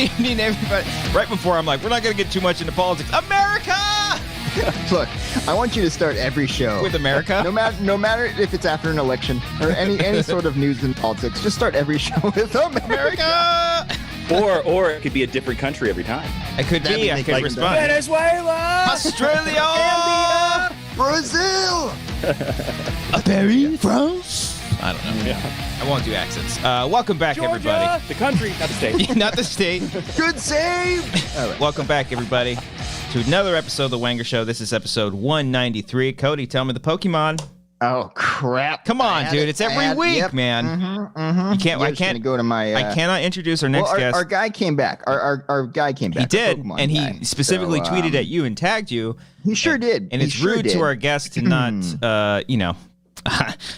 evening, everybody. Right before I'm like, we're not going to get too much into politics. America! Look, I want you to start every show With America? No matter if it's after an election or any sort of news in politics. Just start every show with America. Or it could be a different country every time. It could be. I could respond. Venezuela! Australia! Brazil! Paris? France? I don't know. Yeah. I won't do accents. Welcome back, Georgia, everybody. the country, not the state. Not the state. Good save! All right. Welcome back, everybody, to another episode of The Wanger Show. This is episode 193. Cody, tell me the Pokemon. Oh, crap. Come on, dude. It's every week, man. You can't. I can't go to my. I cannot introduce our next guest. Our guy came back. Our guy came back. He did, and he specifically tweeted at you and tagged you. He sure did. And it's rude to our guest to not,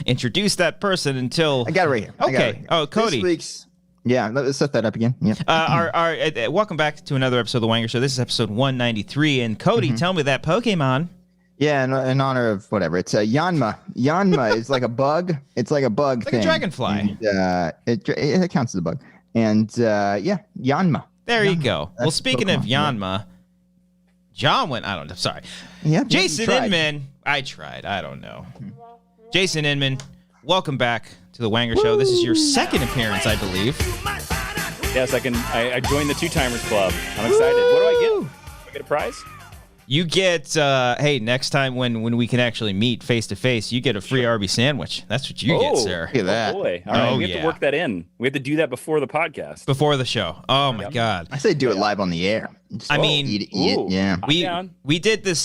introduce that person until. I got it right here. Okay. Oh, Cody. This week's. Yeah, let's set that up again. Yeah. Welcome back to another episode of The Wanger Show. This is episode 193. And Cody, tell me that Pokemon. Yeah, in honor of whatever. It's a Yanma. Yanma is like a bug. It's like a bug thing. Like a dragonfly. And, it counts as a bug. And Yanma. There you go. Well, speaking Pokemon, of Yanma, John went. I don't know. Sorry. Yeah. Jason Inman. I tried. I don't know. Jason Inman, welcome back to The Wanger Show. This is your second appearance, I believe. Yes, I joined the Two-Timers Club. I'm excited. What do I get? Do I get a prize? You get, hey, next time when we can actually meet face to face, you get a free Arby sandwich. That's what you get, sir. Look at that. Oh, boy. All right, we have to work that in. We have to do that before the podcast. Before the show. Oh, my God. I say do it live on the air. Just eat it. Yeah. We did this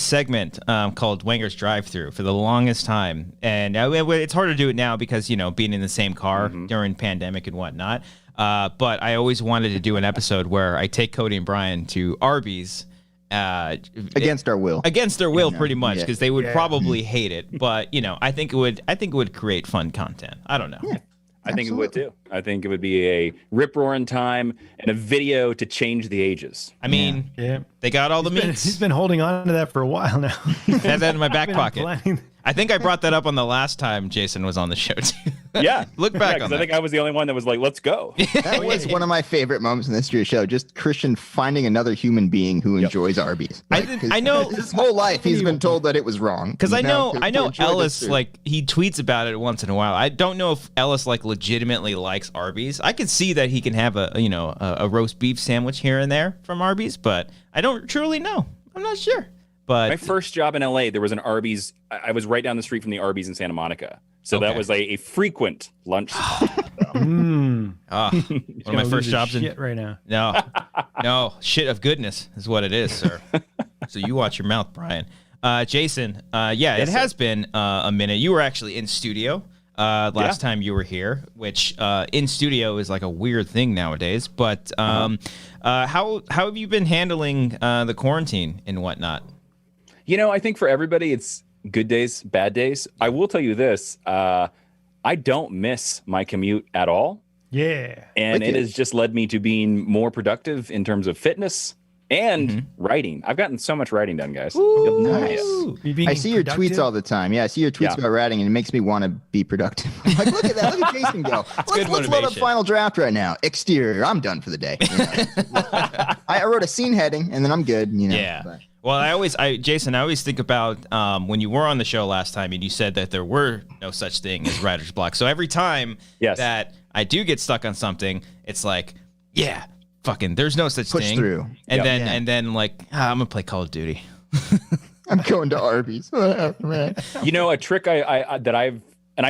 segment called Wanger's Drive-Thru for the longest time. And it's hard to do it now because, being in the same car during pandemic and whatnot. But I always wanted to do an episode where I take Cody and Brian to Arby's. Against our will. Against their will, pretty much, because they would probably hate it. But I think it would create fun content. I don't know. Yeah, I think it would too. I think it would be a rip-roaring time and a video to change the ages. I mean, they got all the meats. He's been holding on to that for a while now. I had that in my back pocket. I think I brought that up on the last time Jason was on the show too. Yeah. Look back on that. I think I was the only one that was like, let's go. That was one of my favorite moments in the history of the show. Just Christian finding another human being who enjoys Arby's. I know his whole life he's been told that it was wrong. Because I know Ellis, he tweets about it once in a while. I don't know if Ellis legitimately likes Arby's. I can see that he can have a roast beef sandwich here and there from Arby's, but I don't truly know. I'm not sure. But my first job in LA, there was an Arby's. I was right down the street from the Arby's in Santa Monica. So that was a frequent lunch spot. One of my first jobs shit right now. No, shit of goodness is what it is, sir. So you watch your mouth, Brian. Jason, it has been a minute. You were actually in studio last time you were here, which in studio is like a weird thing nowadays. But how have you been handling the quarantine and whatnot? I think for everybody, it's good days, bad days. I will tell you this. I don't miss my commute at all. Yeah. And it has just led me to being more productive in terms of fitness and writing. I've gotten so much writing done, guys. Nice. I see your tweets all the time. Yeah, I see your tweets about writing, and it makes me want to be productive. I'm like, look at that. Look at Jason go. Let's load up final draft right now. Exterior. I'm done for the day. I wrote a scene heading, and then I'm good. Yeah. But. Well, Jason, I always think about when you were on the show last time and you said that there were no such thing as writer's block. So every time that I do get stuck on something, it's like, fucking, there's no such Push thing. Through. And then I'm going to play Call of Duty. I'm going to Arby's. A trick I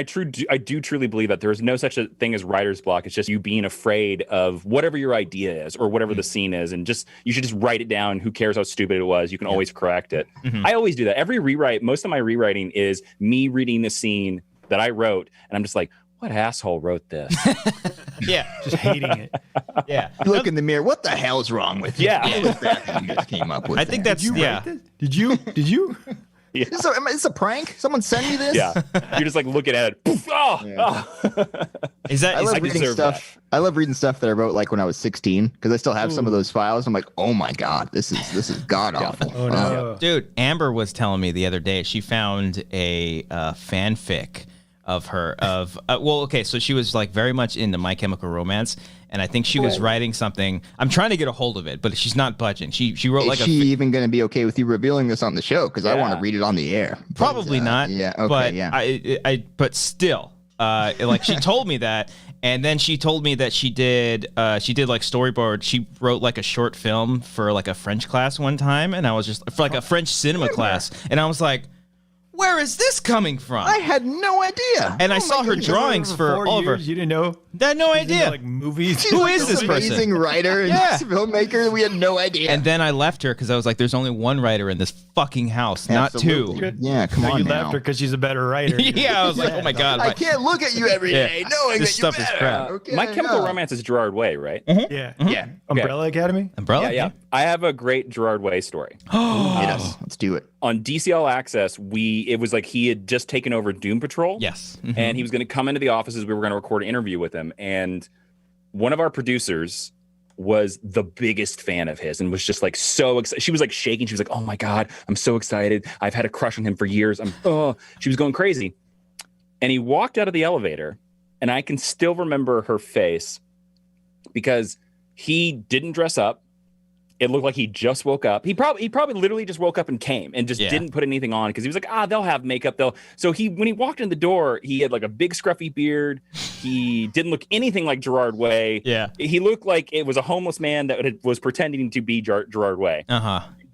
do truly believe that there is no such a thing as writer's block. It's just you being afraid of whatever your idea is or whatever the scene is, and you should just write it down. Who cares how stupid it was? You can always correct it. I always do that. Every rewrite, most of my rewriting is me reading the scene that I wrote, and I'm just like, what asshole wrote this? Just hating it. Yeah. You look in the mirror. What the hell's wrong with you? Yeah. What was that you guys came up with? I think that's Did you? Yeah. It's a prank. Someone send me this. Yeah, you're just like looking at it. Poof, I love reading stuff that I wrote like when I was 16 because I still have some of those files. I'm like, oh my god, this is god awful. Oh no, dude. Amber was telling me the other day she found a fanfic of her okay, so she was like very much into My Chemical Romance, and I think she was writing something. I'm trying to get a hold of it, but she's not budging. She wrote like Is she even going to be okay with you revealing this on the show? Because I want to read it on the air. Probably not. Yeah. Okay. But yeah. But still, like she told me that, and then she told me that she did like storyboard. She wrote like a short film for like a French class one time, and I was just for like a French cinema class, and I was like, where is this coming from? I had no idea. And I saw her drawings for all of her. You didn't know? I had no idea. Like movies. Who is this person? Amazing writer and filmmaker. We had no idea. And then I left her because I was like, "There's only one writer in this fucking house, Absolutely. not two." Yeah, come on You now. left her because she's a better writer. Yeah, I was like, "Oh my god, I can't look at you every day knowing this that stuff is crap." Okay, My Chemical Romance is Gerard Way, right? Yeah. Yeah. Umbrella Academy? Umbrella. Yeah. I have a great Gerard Way story. Yes, let's do it. On DCL Access, it was like he had just taken over Doom Patrol. Yes. And he was going to come into the offices. We were going to record an interview with him. And one of our producers was the biggest fan of his and was just like so excited. She was like shaking. She was like, "Oh my God, I'm so excited. I've had a crush on him for years." She was going crazy. And he walked out of the elevator, and I can still remember her face because he didn't dress up. It looked like he just woke up. He probably literally just woke up and came and just didn't put anything on because he was like, they'll have makeup. So when he walked in the door, he had like a big scruffy beard. He didn't look anything like Gerard Way. Yeah. He looked like it was a homeless man that was pretending to be Gerard Way.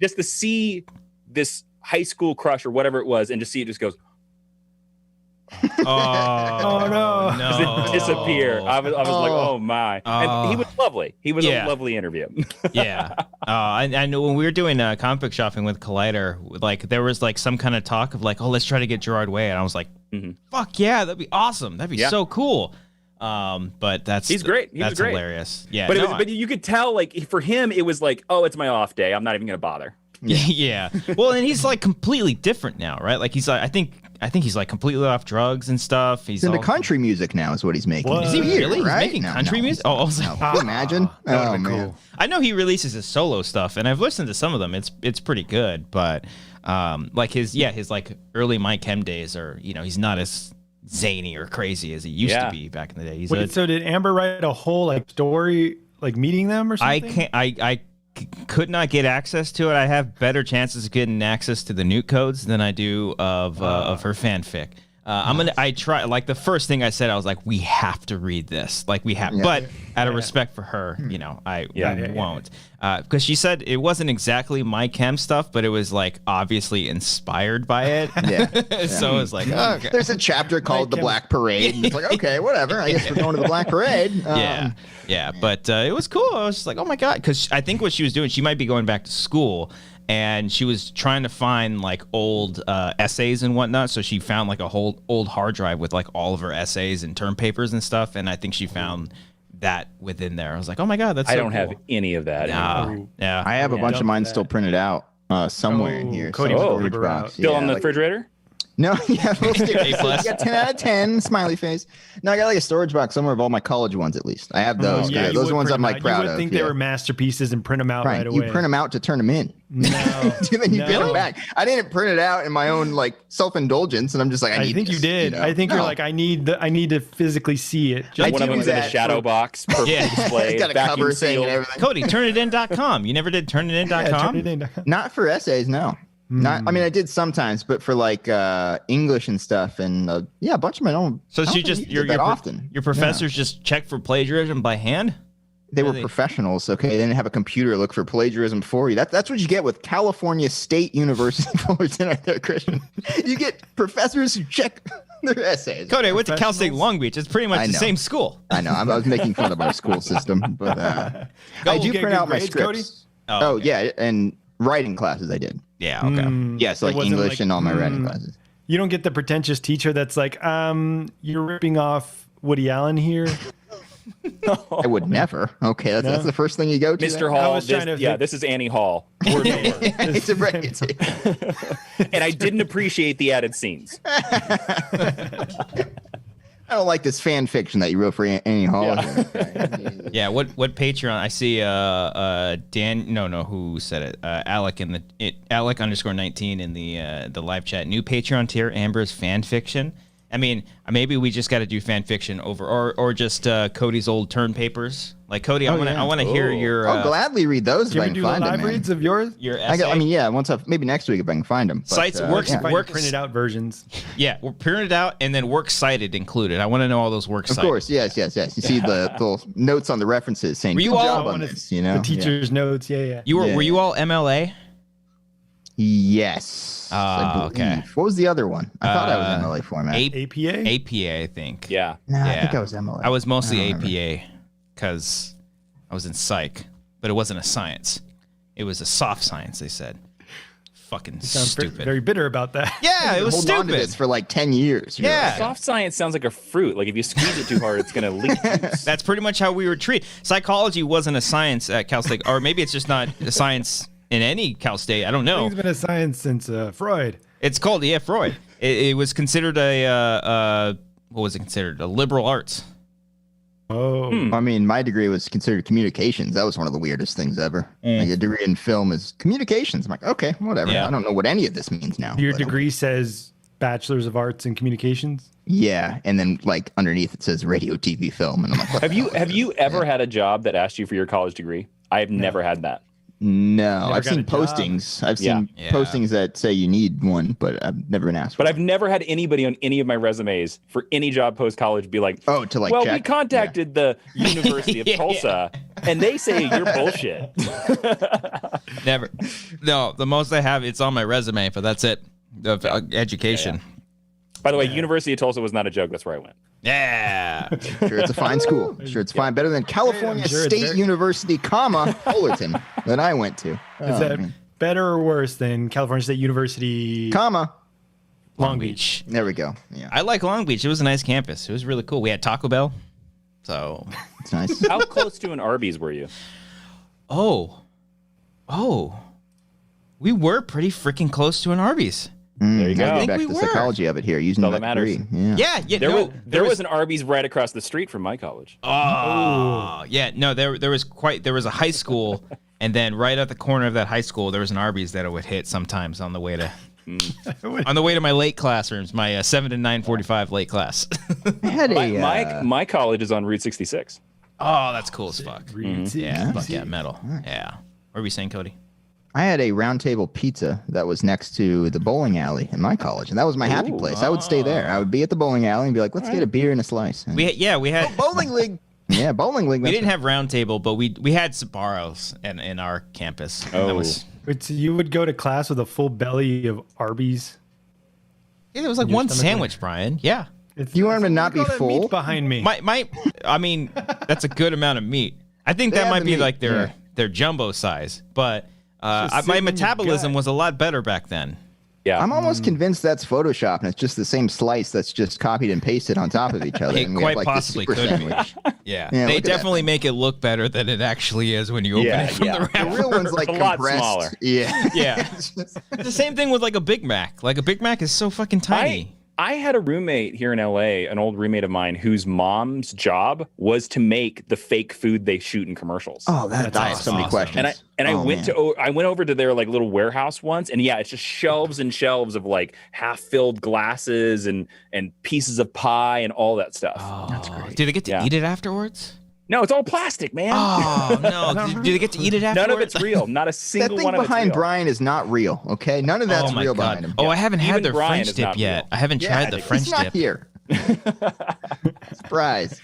Just to see this high school crush or whatever it was and to see it just goes, oh no. disappear. I was like, oh my. And he was lovely. He was a lovely interview. Yeah. I know when we were doing comic book shopping with Collider, like there was like some kind of talk of like, let's try to get Gerard Way. And I was like, fuck yeah, that'd be awesome. That'd be so cool. But he's great. That's great. Hilarious. Yeah. But you could tell like for him, it was like, it's my off day. I'm not even going to bother. Yeah. Well, and he's like completely different now, right? Like he's like, I think he's like completely off drugs and stuff. He's into country music now is what he's making. Is he really? Right? He's making country music? Can you imagine? Man. Cool. I know he releases his solo stuff, and I've listened to some of them. It's pretty good, but like his like early My Chem days are, he's not as zany or crazy as he used to be back in the day. So did Amber write a whole like story like meeting them or something? I could not get access to it. I have better chances of getting access to the nuke codes than I do of her fanfic. I try, like the first thing I said, I was like, we have to read this. Like we have, but out of respect for her, I won't. Because she said it wasn't exactly My Chem stuff, but it was like obviously inspired by it. So it's like, okay. There's a chapter called The Black Parade. And it's like, okay, whatever. I guess we're going to the Black Parade. Yeah. But it was cool. I was just like, oh my God. Because I think what she was doing, she might be going back to school. And she was trying to find like old essays and whatnot. So she found like a whole old hard drive with like all of her essays and term papers and stuff. And I think she found that within there. I was like, oh my God, that's so I don't cool. have any of that. Yeah. I have a bunch of mine still printed out somewhere in here. Cody storage box. Still on the refrigerator? No, yeah, we'll stick. A+. I got 10 out of 10, smiley face. No, I got like a storage box somewhere of all my college ones at least. I have those. Those are ones I'm like proud of. You would think they were masterpieces and print them out right away. You print them out to turn them in. No. Then you get them back. I didn't print it out in my own like self-indulgence, and I'm just like, I think you did. I think you're like, I need to physically see it. Just one of them's in a shadow box, perfectly displayed. It's got a cover thing and everything. Cody, turnitin.com. You never did turnitin.com? Not for essays, no. Not. I mean, I did sometimes, but for like English and stuff, and a bunch of my own. So she just your professors just check for plagiarism by hand. They were professionals. Okay, they didn't have a computer look for plagiarism for you. That's what you get with California State University Fullerton right there, Christian. You get professors who check their essays. Cody, I went to Cal State Long Beach. It's pretty much the same school. I know. I was making fun of our school system, but I do print out my scripts. Cody? Oh yeah, and writing classes I did. Yeah, okay. Yeah, so like English and all my writing classes. You don't get the pretentious teacher that's like, you're ripping off Woody Allen here. I would never. Okay, that's the first thing you go to. Mr. Hall, this is Annie Hall. Word It's a right. And I didn't appreciate the added scenes. I don't like this fan fiction that you wrote for Annie Hall. Yeah, what Patreon? I see who said it? Alec Alec _19 in the live chat. New Patreon tier, Amber's fan fiction. I mean, maybe we just got to do fan fiction over, or just Cody's old turn papers. Like Cody, I want to hear your. I'll gladly read those. Can we do live reads of yours? Your essay? Maybe next week if I can find them. Sites work printed out versions. Yeah, we're printed out and then works cited included. I want to know all those works cited. Of course, yes. You see the little notes on the references saying, "Were you good all job on this?" You know, the teacher's notes. Yeah. Were you all MLA? Yes. Okay. What was the other one? I thought I was MLA format. APA? APA, I think. Yeah. No, I think I was MLA. I was mostly APA because I was in psych, but it wasn't a science. It was a soft science, they said. Fucking stupid. Very bitter about that. Yeah, it was hold stupid. on to this for like 10 years. Yeah. Soft science sounds like a fruit. Like if you squeeze it too hard, it's going to leak juice. That's pretty much how we were treated. Psychology wasn't a science at Cal State, or maybe it's just not a science in any Cal State. I don't know. It's been a science since Freud. It's called, Freud. It was considered what was it considered? A liberal arts. Oh. I mean, my degree was considered communications. That was one of the weirdest things ever. Like a degree in film is communications. I'm like, okay, whatever. Yeah. I don't know what any of this means now. Your degree says Bachelor's of Arts in Communications? Yeah, and then like underneath it says radio, TV, film, and I'm like, have you ever had a job that asked you for your college degree? I have never had that. No, I've got seen a job. postings. I've seen postings that say you need one, but I've never been asked. But I've never had anybody on any of my resumes for any job post college be like, well, check. We contacted the University of Tulsa, and they say you're bullshit. Never. No, the most I have, it's on my resume, but that's it. Education. Yeah. By the way, University of Tulsa was not a joke. That's where I went. Yeah. Sure, it's a fine school. Sure, it's fine. Better than California State University, Fullerton, that I went to. Is that better or worse than California State University, Long Beach? There we go. Yeah, I like Long Beach. It was a nice campus. It was really cool. We had Taco Bell. So it's nice. How close to an Arby's were you? Oh. We were pretty freaking close to an Arby's. There you go. I think back we to the were. psychology of it here. Using all that that matters. degree. Yeah. There was an Arby's right across the street from my college. Oh, yeah. No, there was a high school, and then right at the corner of that high school, there was an Arby's that I would hit sometimes on the way to my late classrooms, my 7 to 9:45 late class. I had my college is on Route 66. Oh, that's cool as fuck. Mm-hmm. Yeah, fuck yeah, metal. Yeah. What were we saying, Cody? I had a Round Table Pizza that was next to the bowling alley in my college, and that was my happy place. I would stay there. I would be at the bowling alley and be like, "Let's get a beer and a slice." And We had bowling league. Yeah, bowling league. We didn't have round table, but we had Sbarro's in our campus. Oh. That was, So you would go to class with a full belly of Arby's? it was like one sandwich, Brian. Yeah. You want them to not be full? Meat behind me. I mean, that's a good amount of meat. I think They that have might the be meat, like their jumbo size, but my sitting in your metabolism gut. was a lot better back then. Yeah. I'm almost convinced that's Photoshop, and it's just the same slice that's just copied and pasted on top of each other. It and we quite have, like, possibly this super could be. sandwich. Yeah, Yeah, they look at that definitely thing. make it look better than it actually is when you open it from the The wrapper. real one's like A lot compressed. smaller. Yeah. Yeah, it's the same thing with like a Big Mac. Like a Big Mac is so fucking tiny. I had a roommate here in LA, an old roommate of mine, whose mom's job was to make the fake food they shoot in commercials. Oh, I have so many awesome. questions. I went over to their like little warehouse once, and yeah, it's just shelves and shelves of like half-filled glasses and pieces of pie and all that stuff. Oh, that's great. Do they get to eat it afterwards? No, it's all plastic, man. Oh no! Do they get to eat it afterwards? None of it's real. Not a That single thing one of it's behind real. Brian is not real, okay? None of that's Oh my real god! behind him. Oh, I haven't had Even their Brian French is dip not yet. real. I haven't tried the French he's not dip. here. Surprise.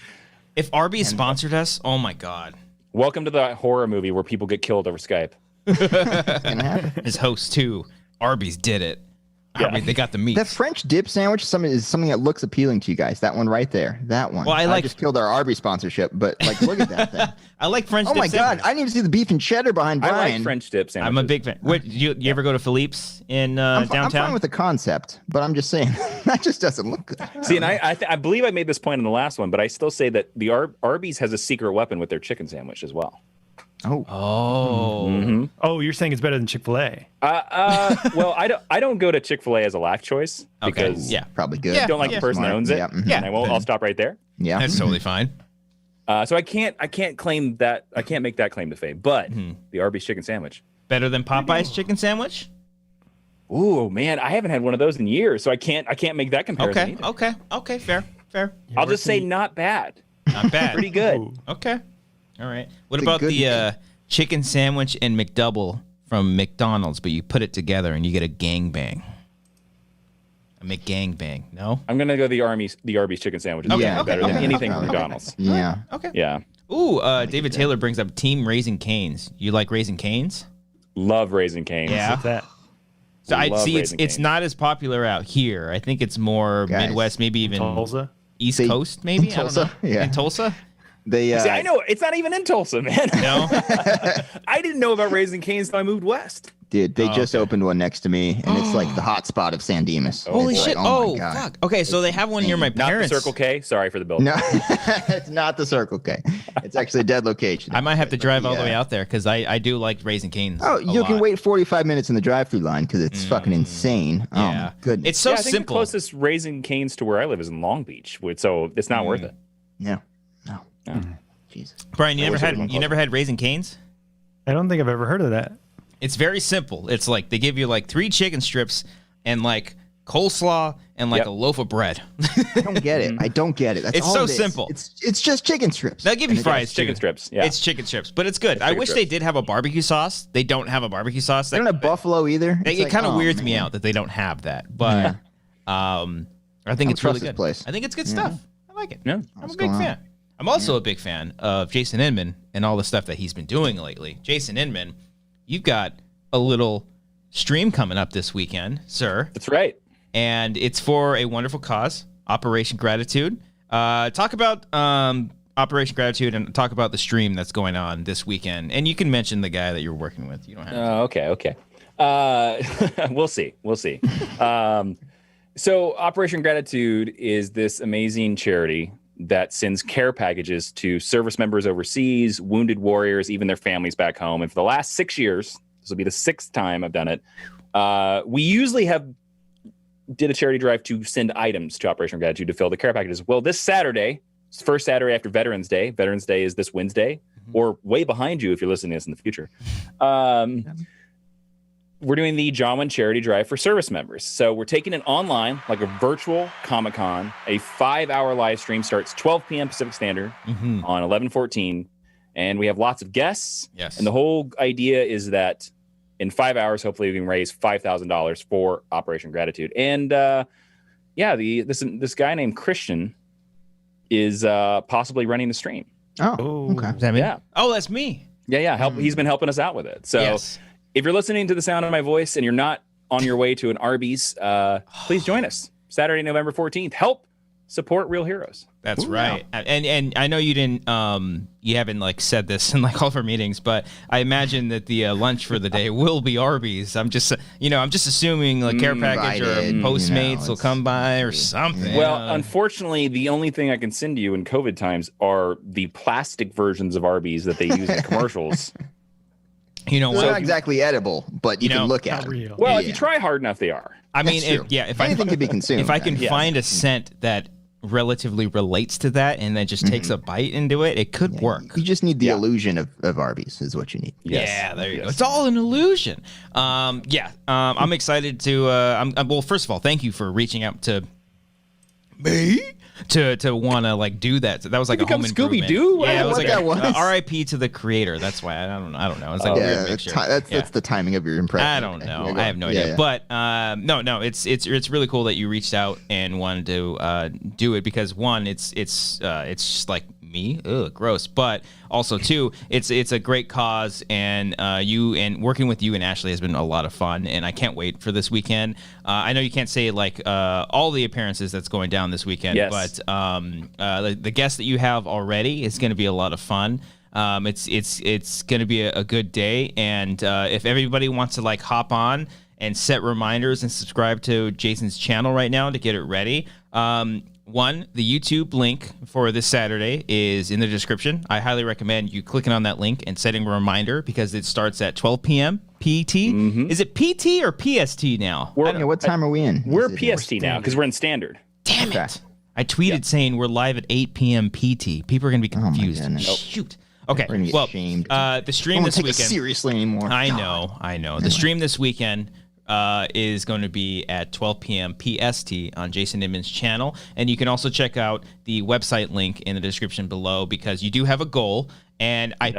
If Arby's sponsored us, oh my god! Welcome to the horror movie where people get killed over Skype. Gonna happen. As host too, Arby's did it. Yeah. Arby's, they got the meat. That French dip sandwich is something that looks appealing to you guys. That one right there. That one. Well, I just killed our Arby sponsorship, but like, look at that thing. I like French Oh dip my god! sandwich. I didn't even see the beef and cheddar behind Brian. I like French dip sandwiches. I'm a big fan. What, you ever go to Philippe's in I'm downtown? fine with the concept, but I'm just saying that just doesn't look good. See, and I believe I made this point in the last one, but I still say that the Arby's has a secret weapon with their chicken sandwich as well. Oh, Oh. Oh, you're saying it's better than Chick-fil-A? Well, I don't go to Chick-fil-A as a lack choice Okay. because Yeah. probably good. I don't like the person that owns it. Yeah. And I'll stop right there. Yeah. That's totally fine. So I can't claim that. I can't make that claim to fame. But the Arby's chicken sandwich. Better than Popeye's chicken sandwich? Ooh, man, I haven't had one of those in years, so I can't make that comparison. Okay, fair. I'll just say not bad. Not bad. Pretty good. Ooh. Okay. All right. What about the chicken sandwich and McDouble from McDonald's, but you put it together and you get a gangbang? A McGangbang. No? I'm going to go the Arby's chicken sandwich. Okay, better than anything from McDonald's. Yeah. Okay. Yeah. Ooh, David Taylor brings up Team Raising Cane's. You like Raising Cane's? Love Raising Cane's. Yeah. What's that? So I see it's not as popular out here. I think it's more Midwest, maybe even Tulsa? East Coast, maybe. In Tulsa? I don't know. Yeah. In Tulsa? See, I know it's not even in Tulsa, man. No. I didn't know about Raising Cane's until I moved west. Dude, they just opened one next to me, and it's like the hot spot of San Dimas. Holy shit! Oh, my God. Fuck. Okay, so they have one near my parents. Not the Circle K. Sorry for the bill. No, it's not the Circle K. It's actually a dead location. I might have to drive all the way out there because I do like Raising Cane's. Oh, you can wait 45 minutes in the drive-through line because it's fucking insane. Yeah. Oh my goodness. It's so I think simple. The closest Raising Cane's to where I live is in Long Beach, so it's not worth it. No. Jesus. Brian, you never had Raising Cane's? I don't think I've ever heard of that. It's very simple. It's like they give you like 3 chicken strips and like coleslaw and like a loaf of bread. I don't get it. That's It's all so it is. simple. It's just chicken strips. They'll give you fries too. Chicken strips. Yeah. It's chicken strips, but it's good. I wish they did have a barbecue sauce. They don't have a barbecue sauce. They don't have buffalo either. It kind of weirds me out that they don't have that. But I think it's really good. Place. I think it's good stuff. I like it. Yeah. I'm a big fan. I'm also a big fan of Jason Inman and all the stuff that he's been doing lately. Jason Inman, you've got a little stream coming up this weekend, sir. That's right. And it's for a wonderful cause, Operation Gratitude. Talk about Operation Gratitude and talk about the stream that's going on this weekend. And you can mention the guy that you're working with. You don't have to. Okay. We'll see. So Operation Gratitude is this amazing charity that sends care packages to service members overseas, wounded warriors, even their families back home. And for the last 6 years, this will be the 6th time I've done it. We usually did a charity drive to send items to Operation Gratitude to fill the care packages. Well, this Saturday, it's the first Saturday after Veterans Day. Veterans Day is this Wednesday, or way behind you if you're listening to this in the future. We're doing the Jawiin charity drive for service members. So we're taking it online, like a virtual Comic-Con. A 5-hour live stream starts 12 p.m. Pacific Standard on 11/14. And we have lots of guests. Yes. And the whole idea is that in 5 hours, hopefully we can raise $5,000 for Operation Gratitude. And this guy named Christian is possibly running the stream. Oh, okay. Is that me? Yeah. Oh, that's me. Yeah. He's been helping us out with it. So if you're listening to the sound of my voice and you're not on your way to an Arby's, please join us Saturday, November 14th. Help support real heroes. That's right. And I know you didn't you haven't like said this in like all of our meetings, but I imagine that the lunch for the day will be Arby's. I'm just assuming like care package or Postmates will come by or something. Well, unfortunately, the only thing I can send you in COVID times are the plastic versions of Arby's that they use in commercials. You know, they're not exactly edible, but you can look at them. Well, if you try hard enough, they are. I mean, if anything could be consumed. If I can find a scent that relatively relates to that and then just takes a bite into it, it could work. You just need the illusion of Arby's is what you need. Yes. Yeah, there you go. It's all an illusion. I'm excited to well, first of all, thank you for reaching out to me to want to like do that. So that was like a home improvement. Scooby-Doo? Yeah, it was like was. RIP to the creator. That's why I don't know. It's like a weird mixture. That's the timing of your impression. I don't know. I have no idea. Yeah. But no, it's really cool that you reached out and wanted to do it because one, it's just like me, gross. But also two, it's a great cause, and working with you and Ashley has been a lot of fun, and I can't wait for this weekend. I know you can't say like all the appearances that's going down this weekend, but the guests that you have already is going to be a lot of fun. It's going to be a good day, and if everybody wants to like hop on and set reminders and subscribe to Jason's channel right now to get it ready. One, the YouTube link for this Saturday is in the description. I highly recommend you clicking on that link and setting a reminder because it starts at 12 p.m. PT. Is it PT or PST now? What time are we in? We're PST now because we're in standard. Damn it. I tweeted saying we're live at 8 p.m. PT. People are going to be confused. Shoot. Okay, well, the stream this weekend. Take it seriously anymore. I know. The stream this weekend, is going to be at 12 p.m. PST on Jason Inman's channel. And you can also check out the website link in the description below, because you do have a goal. And I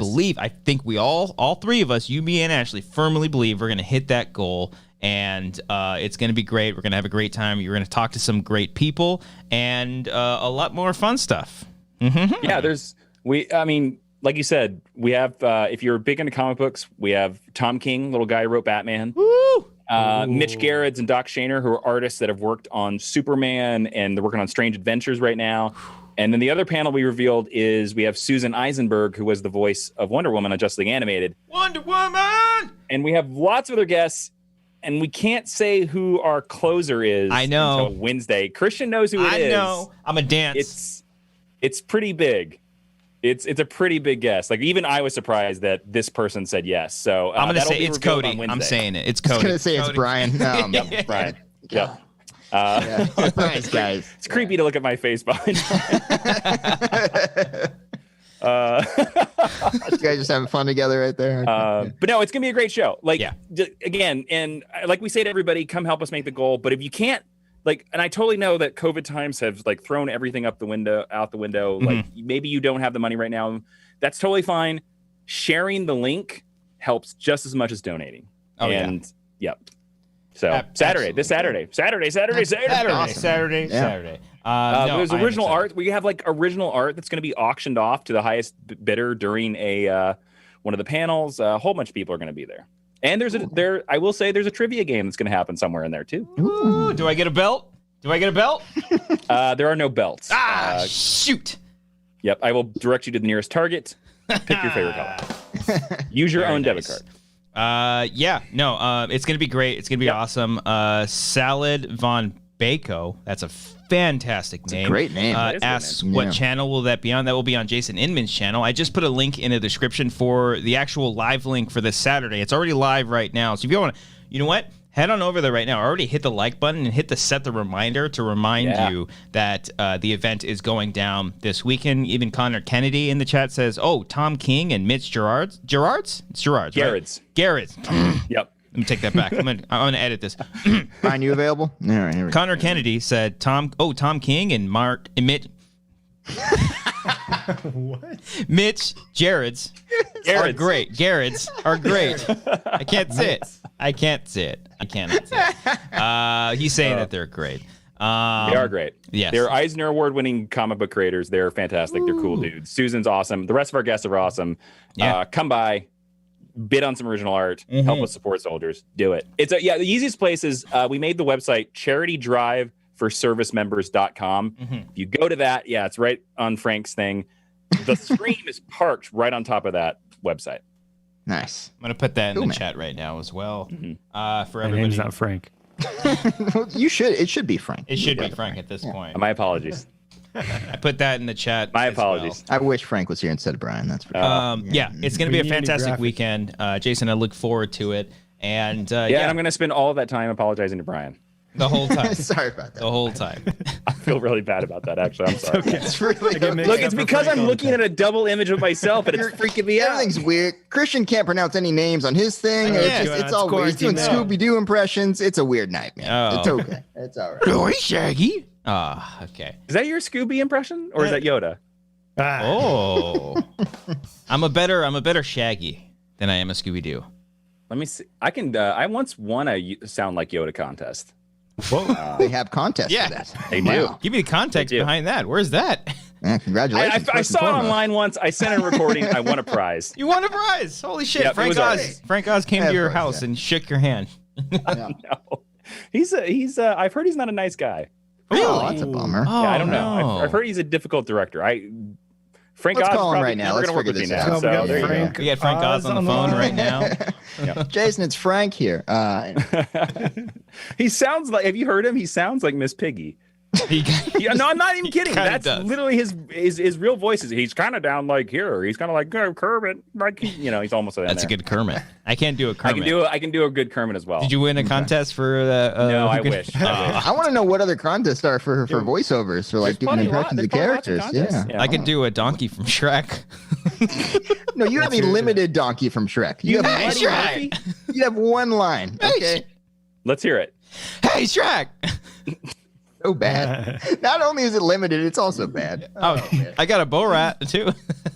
think we all three of us, you, me, and Ashley, firmly believe we're going to hit that goal. And it's going to be great. We're going to have a great time. You're going to talk to some great people and a lot more fun stuff. Yeah, like you said, we have, if you're big into comic books, we have Tom King, little guy who wrote Batman. Woo! Mitch Gerrits and Doc Shaner, who are artists that have worked on Superman, and they're working on Strange Adventures right now. And then the other panel we revealed is we have Susan Eisenberg, who was the voice of Wonder Woman on Justice League Animated. Wonder Woman! And we have lots of other guests, and we can't say who our closer is until Wednesday. Christian knows who it is. I know. I'm a dance. It's pretty big. It's a pretty big guess. Like, even I was surprised that this person said yes. So I'm gonna say it's Cody. I'm saying it. It's Cody. I was gonna say it's Brian. Yep, Brian. Yep. Thanks, guys. It's creepy to look at my face behind. You guys just having fun together right there. But no, it's gonna be a great show. Like, again, and like we say to everybody, come help us make the goal. But if you can't, like, and I totally know that COVID times have like thrown everything out the window. Like, maybe you don't have the money right now. That's totally fine. Sharing the link helps just as much as donating. Yep. So Saturday. There's original art. We have like original art that's going to be auctioned off to the highest bidder during one of the panels. A whole bunch of people are going to be there. And I will say there's a trivia game that's going to happen somewhere in there too. Ooh, do I get a belt? There are no belts. Shoot. Yep. I will direct you to the nearest Target. Pick your favorite color. Use your own debit card. It's gonna be great. It's gonna be awesome. Salad Von Bako, that's a fantastic name. A great name. Asks what channel will that be on? That will be on Jason Inman's channel. I just put a link in the description for the actual live link for this Saturday. It's already live right now. So if you want to, you know what? Head on over there right now. Already hit the like button and hit the reminder to remind you that the event is going down this weekend. Even Connor Kennedy in the chat says, "Oh, Tom King and Mitch Gerards? It's Gerards, Garrett's. Right? Garrett's." Yep. Let me take that back. I'm gonna edit this. Brian, you available? All right, here we go. Connor Kennedy said, Tom King and Mitch. What? Mitch Gerrits are great. Gerrits are great. I can't say it. I cannot say it. He's saying that they're great. They are great. Yes. They're Eisner Award-winning comic book creators. They're fantastic. They're cool dudes. Susan's awesome. The rest of our guests are awesome. Yeah. Come by, bid on some original art, help us support soldiers. Do it. The easiest place is we made the website CharityDriveForServiceMembers.com. If you go to that, it's right on Frank's thing. The stream is parked right on top of that website. Nice. I'm gonna put that in the chat right now as well. For everybody. My name's not Frank. You should. It should be Frank. It should be Frank at this point. My apologies. I put that in the chat. My apologies. I wish Frank was here instead of Brian. That's for sure. It's gonna be a fantastic weekend, Jason. I look forward to it. And and I'm gonna spend all of that time apologizing to Brian. The whole time. Sorry about that. The whole time. I feel really bad about that, actually. I'm sorry. It's really Look, it's because I'm looking at a double image of myself and it's freaking me out. Everything's weird. Christian can't pronounce any names on his thing. It's all weird. He's doing Scooby-Doo impressions. It's a weird night, man. Oh. It's okay. It's all right. Hello, Shaggy. Okay. Is that your Scooby impression or is that Yoda? Oh. I'm a better Shaggy than I am a Scooby-Doo. Let me see. I once won a Sound Like Yoda contest. Whoa. They have contests for that. They do. Give me the context behind that. Where's that? Yeah, congratulations. I saw it online once. I sent in a recording. I won a prize. You won a prize. Holy shit. Yep, Frank Oz came to your house and shook your hand. No. He's I've heard he's not a nice guy. Really? Oh, that's a bummer. I don't know. I've heard he's a difficult director. Frank Oz call him probably right now. never Let's going to work with figure me this now. out. So we got Frank Oz on the phone right now. Jason, it's Frank here. He sounds like, have you heard him? He sounds like Miss Piggy. No, I'm not even kidding. That's literally his real voice. He's kind of down like here. He's kind of like Kermit. Like he's almost. That's a good Kermit. I can't do a Kermit. I can do a good Kermit as well. Did you win a contest for the? No, I wish. I want to know what other contests are for voiceovers for like doing impressions of characters. Yeah, I could do a donkey from Shrek. No, you have a limited donkey from Shrek. You have one line. Okay. Let's hear it. Hey, Shrek. So bad. Not only is it limited, it's also bad. Oh, I got a bo rat too.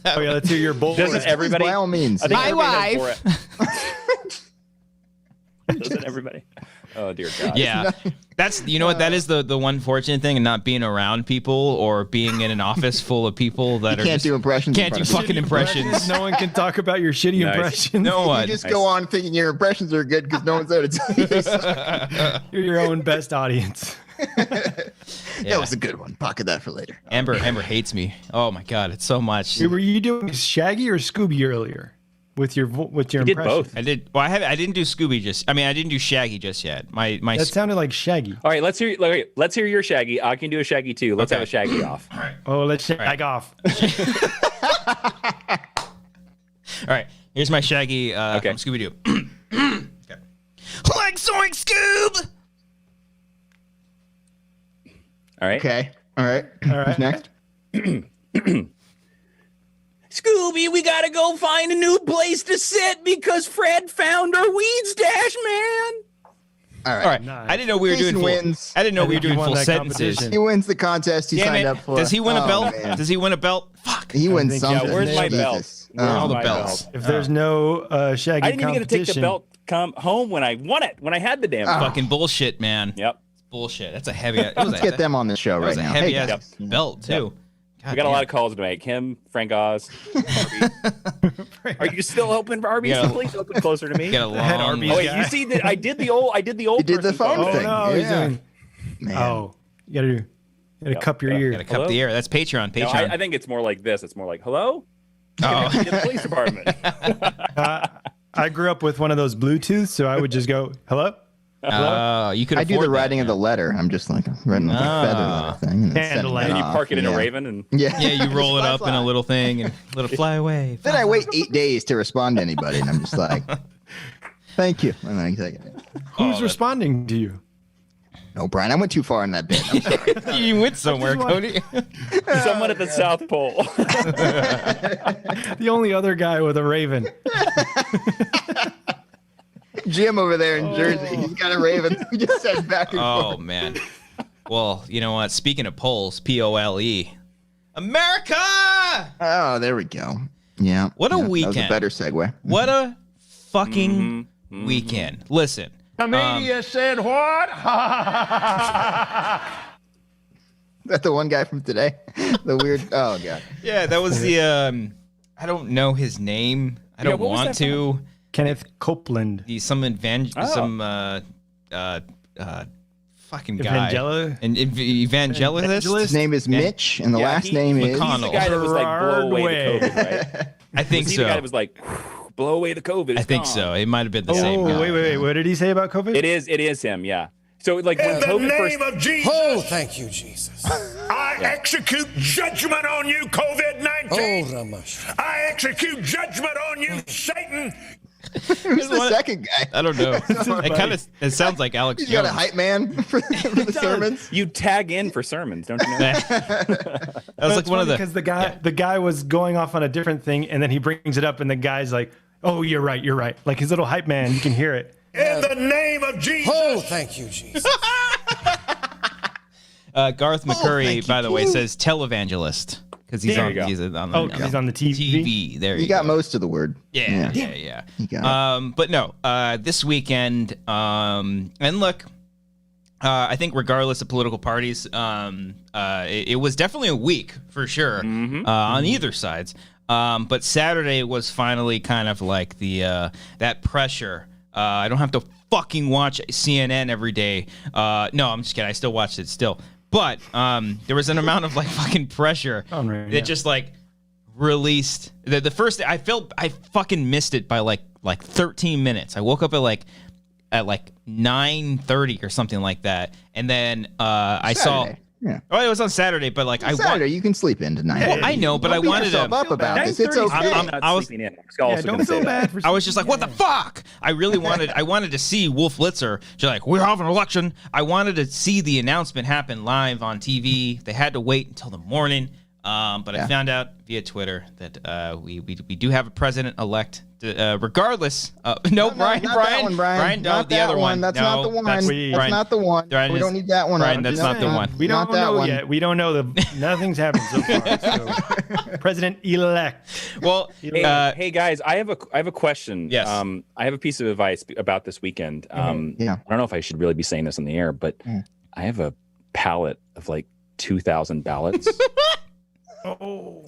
Oh yeah, let's hear your bull. Doesn't everybody? By all means. My wife. Doesn't everybody? Oh dear God. Yeah, that's what that is the one fortunate thing, and not being around people or being in an office full of people that can't do impressions. Can't do fucking impressions. No one can talk about your shitty impressions. No one. You just go on thinking your impressions are good because no one's there to tell you. You're your own best audience. That was a good one. Pocket that for later. Amber hates me. Oh my God, it's so much. Were you doing Shaggy or Scooby earlier with your impression? Did both. I did. Well, I didn't do Scooby I didn't do Shaggy just yet. My that sounded like Shaggy. All right, let's hear your Shaggy. I can do a Shaggy too. Let's have a Shaggy off. All right. Oh, let's shag off. All right. Here's my Shaggy from Scooby Doo. Okay. Like Zoink Scoob. All right. Okay. All right. Who's next? Scooby, we gotta go find a new place to sit because Fred found our weed stash, man. All right. All right. Nice. I didn't know we were Jason doing full. wins. I didn't know we were think he doing won full that sentences. competition. He wins the contest he Damn signed it. up for. Does he win a belt? Man. Does he win a belt? Fuck. He wins think- something. Yeah, where's my belt? Jesus. Where's all the my belts. belt? If there's no Shaggy I didn't even get to take the competition, belt come home when I won it, when I had the damn belt. Fucking bullshit, man. Yep. Bullshit. That's a heavy. Let's get them on the show That right was a now. heavy Hey, ass guys. belt too. God We got a damn. lot of calls to make. Him, Frank Oz. Arby. Are you still hoping for Arby? Yeah. Please open closer to me. Got a Head long. Arby's Oh wait, guy. you see that I did the old You did the person phone phone. Oh thing. no, he's Yeah. doing. Man. Oh, you gotta cup your ear. Gotta cup Hello? the air. That's Patreon. No, Patreon. I think it's more like this. It's more like, hello? Oh. To the police department. I grew up with one of those Bluetooth, so I would just go, "Hello." You could. I do the afford that, writing of the man. letter. I'm just like writing like a feather letter thing. And then Handle sending it. it And you off. park it in Yeah. a Raven and Yeah. Yeah, you roll it Fly, up in fly. a little thing and let it fly away. Then I wait 8 days to respond to anybody, and I'm just like, "Thank you." And then I take it. Who's responding to you? No, Brian, I went too far in that bit. I'm sorry. You went somewhere, Cody. someone at the South Pole. The only other guy with a Raven. Jim over there in Jersey, he's got a Raven. He just said back and Oh forth. man. Well, you know what? Speaking of polls, POLE, America. Oh, there we go. Yeah. What a yeah, That was weekend. a better segue. What a fucking weekend. Listen. The media said what? That the one guy from today? The weird. Oh god. Yeah, that was the. I don't know his name. I don't what was want that to. Kenneth Copeland. He's some fucking guy. Evangelist. His name is Mitch, and the last name is. He's the guy that was like, blow away Gerard the COVID, right? I think Was he so. the guy that was like, blow away the COVID? I It's think gone. so. It might have been the same guy. Oh, wait. What did he say about COVID? It is him, yeah. So like when COVID first, of Jesus. Oh, thank you, Jesus. I execute judgment on you, Oh, COVID-19. Ramash. I execute judgment on you, Satan. Who's the second guy? I don't know. It sounds like Alex He's got Jones. a hype man for the sermons. you tag in for sermons, don't you know? That was like one of the. because the guy was going off on a different thing, and then he brings it up, and the guy's like, "Oh, you're right." Like his little hype man, you can hear it. In the name of Jesus. Oh, thank you, Jesus. Garth McCurry, thank by you. the way, says televangelist because he's There on. you go. He's on. Oh, 'cause he's on the TV? There You got most of the word. Yeah. You got it. But no, this weekend, and look, I think regardless of political parties, it was definitely a week for sure on either sides. But Saturday was finally kind of like the that pressure. I don't have to fucking watch CNN every day. No, I'm just kidding. I still watched it still. But there was an amount of like fucking pressure that just like released the first. I fucking missed it by like 13 minutes. I woke up at 9:30 or something like that, and then I saw. Saturday. Yeah. Oh, it was on Saturday, but like Saturday, you can sleep in tonight. Well, I know, but I wanted to. Up about this. It's 9:30 okay. I'm not I was- sleeping in. I'm also Don't gonna say feel that. bad for. I was just like, what the fuck? I really wanted. I wanted to see Wolf Blitzer. She's like, we're having an election. I wanted to see the announcement happen live on TV. They had to wait until the morning. But I found out via Twitter that we do have a president-elect. Regardless, Brian, no, the other one. That's not the one. That's not the one. We don't need that one. Brian, that's not the one. We don't know yet. We don't know. Nothing's happened so far. So, president-elect. Well, hey guys, I have a question. Yes. I have a piece of advice about this weekend. I don't know if I should really be saying this on the air, but I have a pallet of like 2,000 ballots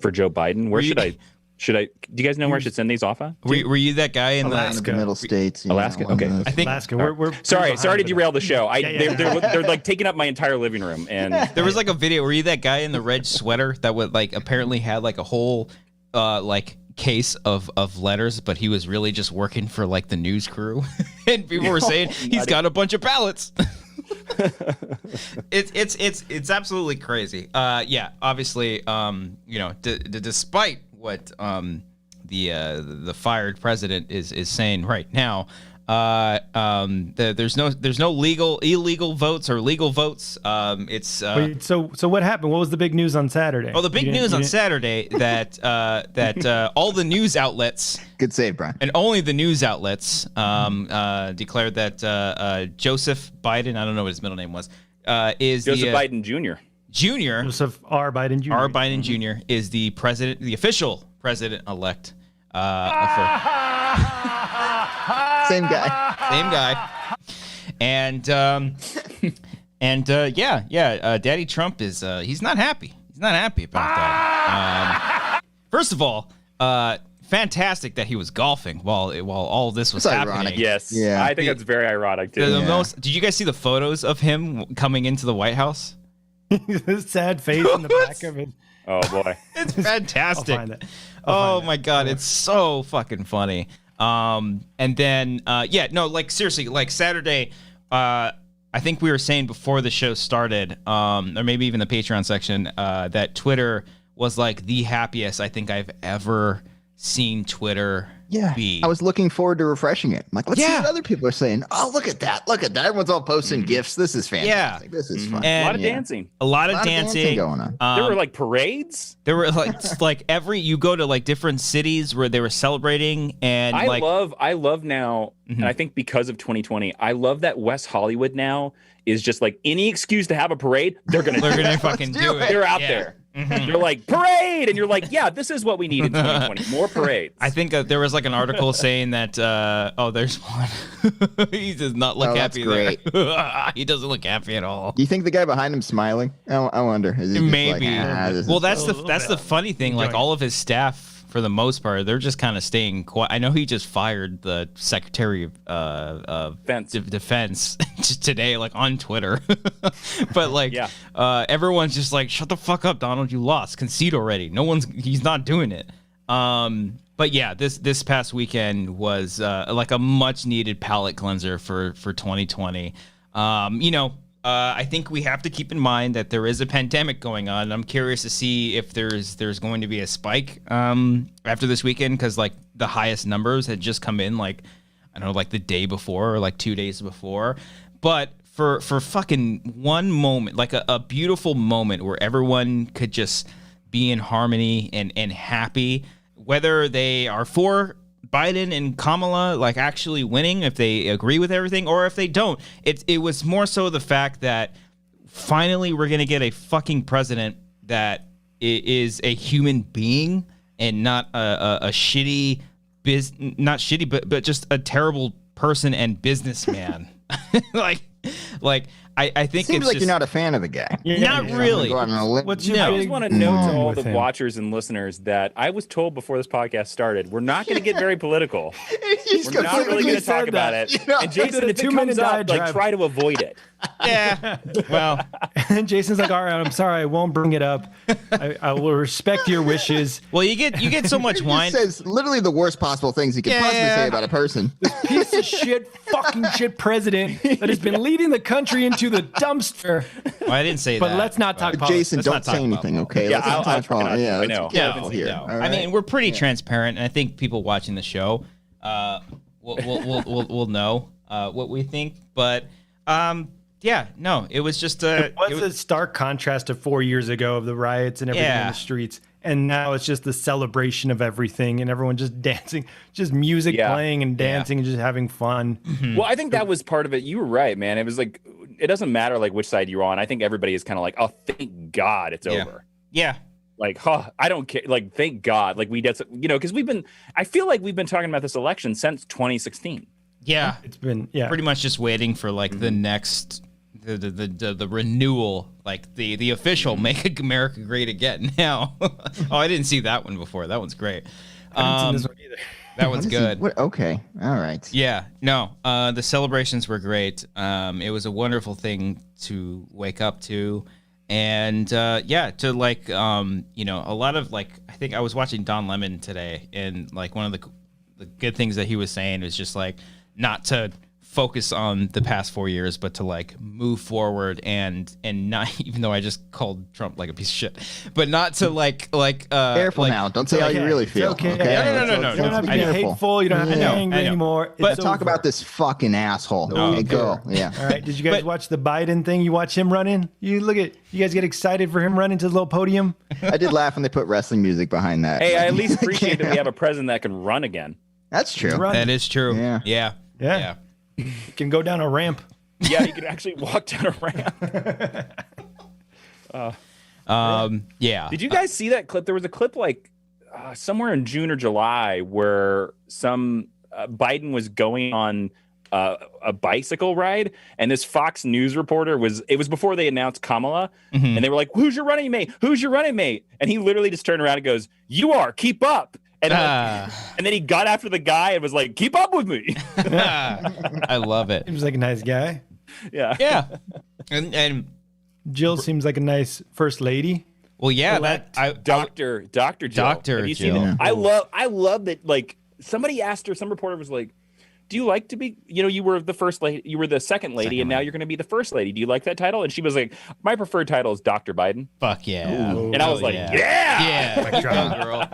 for Joe Biden. Where should I? Do you guys know where I should send these off at? Were you that guy in the middle states? Alaska? Okay. I think Alaska. We're sorry to derail the show. They're like taking up my entire living room, and there was like a video. Were you that guy in the red sweater that would like apparently had like a whole like case of letters, but he was really just working for like the news crew, and people were saying he's got a bunch of ballots. It's absolutely crazy. Obviously, despite what the fired president is saying right now, there's no illegal votes or legal votes. Wait, so what happened? What was the big news on Saturday? Oh, the big news on Saturday that all the news outlets. Good save, Brian. And only the news outlets declared that Joseph Biden, I don't know what his middle name was, is Joseph Biden Jr. Joseph R. Biden Jr. R. Biden Jr. is the president, the official president-elect. Same guy. And Daddy Trump is he's not happy. He's not happy about that. First of all, fantastic that he was golfing while all this was happening. Ironic. Yes. Yeah. I think that's very ironic too. Did you guys see the photos of him coming into the White House? His sad face in the back of it. Oh boy. It's fantastic. I'll find it. Oh my god, it's so fucking funny. And then seriously, like Saturday, I think we were saying before the show started, or maybe even the Patreon section, that Twitter was like the happiest I think I've ever seen Twitter be. I was looking forward to refreshing it. I'm like, let's see what other people are saying. Oh, look at that. Everyone's all posting GIFs. This is fantastic. This is fun. And a lot of dancing. A lot of dancing going on. There were like parades. There were like you go to like different cities where they were celebrating, and I love now, and I think because of 2020, I love that West Hollywood now is just like any excuse to have a parade, they're gonna fucking do it. They're out there. They're like, parade, and you're like, yeah, this is what we need in 2020. More parades. I think there was like an article saying that there's one. He does not look happy. That's there. He doesn't look happy at all. Do you think the guy behind him smiling? I wonder. Is he maybe. Like, that's the funny thing. Like all of his staff, for the most part, they're just kind of staying quiet. I know he just fired the Secretary of Defense just today, like on Twitter. But like, everyone's just like, shut the fuck up, Donald. You lost. Concede already. He's not doing it. But yeah, this past weekend was like a much needed palate cleanser for 2020. I think we have to keep in mind that there is a pandemic going on. I'm curious to see if there's going to be a spike after this weekend, because like the highest numbers had just come in like the day before or like 2 days before. But for fucking one moment, like a beautiful moment where everyone could just be in harmony and happy, whether they are for Biden and Kamala like actually winning, if they agree with everything or if they don't. It was more so the fact that finally we're gonna get a fucking president that is a human being and not a shitty not shitty but just a terrible person and businessman. I think seems it's like just, you're not a fan of the guy. Not really. I just want to note to all the watchers and listeners that I was told before this podcast started, we're not going to get very very we're not really going to talk about it. And Jason, if it comes up, like try to avoid it. Yeah. Well, and Jason's like, all right, I'm sorry, I won't bring it up. I will respect your wishes. Well, you get so much wine. He says literally the worst possible things he could possibly say about a person. This piece of fucking shit president that has been leading the country into the dumpster. Well, I didn't say that. But let's not talk politics. Jason, don't say anything, okay? Yeah, let's not talk. Yeah, I know. Careful here. No. Right? I mean, we're pretty transparent, and I think people watching the show will know what we think. But Yeah, no, it was just it was a stark contrast to 4 years ago of the riots and everything in the streets. And now it's just the celebration of everything and everyone just dancing, just music playing and dancing and just having fun. Mm-hmm. Well, I think that was part of it. You were right, man. It was like, it doesn't matter like which side you're on. I think everybody is kind of like, oh, thank God it's over. Yeah. Like, I don't care. Like, thank God. Like because I feel like we've been talking about this election since 2016. Yeah. It's been, pretty much just waiting for like the next, the renewal, like the official Make America Great Again now. Oh, I didn't see that one before. That one's great. I haven't seen this one either. That one's good. Okay. All right. Yeah. No, the celebrations were great. It was a wonderful thing to wake up to. And to like, a lot of like, I think I was watching Don Lemon today, and like one of the good things that he was saying is just like not to focus on the past 4 years, but to like move forward and not, even though I just called Trump like a piece of shit, but not to careful now. Don't say how you really feel. Okay. No. You don't have to be hateful. You don't have to be angry anymore. But talk about this fucking asshole. Okay, go. Yeah. All right. Did you guys watch the Biden thing? You watch him running? You guys get excited for him running to the little podium? I did laugh when they put wrestling music behind that. Hey, I at least appreciate that we have a president that can run again. That's true. That is true. Yeah. You can go down a ramp. Yeah, you can actually walk down a ramp. Did you guys see that clip? There was a clip like somewhere in June or July where some Biden was going on a bicycle ride, and this Fox News reporter was before they announced Kamala, and they were like, "Who's your running mate? Who's your running mate?" And he literally just turned around and goes, "You are. Keep up." And, and then he got after the guy and was like, "Keep up with me." I love it. Seems like a nice guy. Yeah. And Jill seems like a nice first lady. Well, yeah, Dr. Jill. Have you seen it? I love that. Like somebody asked her, some reporter was like, "Do you like to be, you were the first lady, you were the second lady, and now you're going to be the first lady. Do you like that title?" And she was like, "My preferred title is Dr. Biden." Fuck yeah. Ooh. And I was like, yeah, girl.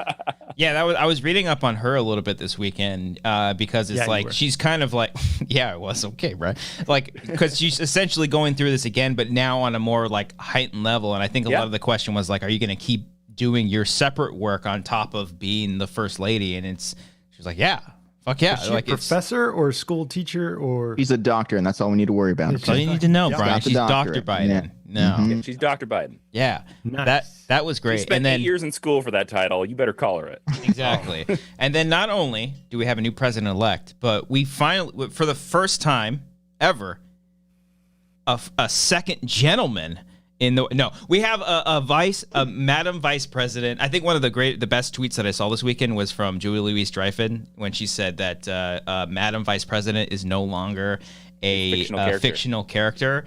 Yeah, I was reading up on her a little bit this weekend because it's like she's kind of like, yeah, it was okay, right? Like, because she's essentially going through this again, but now on a more like heightened level. And I think a lot of the question was like, are you going to keep doing your separate work on top of being the first lady? And she was like, yeah. Fuck yeah. Is she a professor or school teacher or? He's a doctor, and that's all we need to worry about. That's all you need to know, Brian. She's Dr. Biden. Yeah. No. Yeah, she's Dr. Biden. Yeah. Nice. That was great. She spent 8 years in school for that title. You better call her it. Exactly. And then not only do we have a new president-elect, but we finally, for the first time ever, a second gentleman we have a Madam Vice President. I think one of the best tweets that I saw this weekend was from Julie Louis-Dreyfus when she said that Madam Vice President is no longer a fictional character.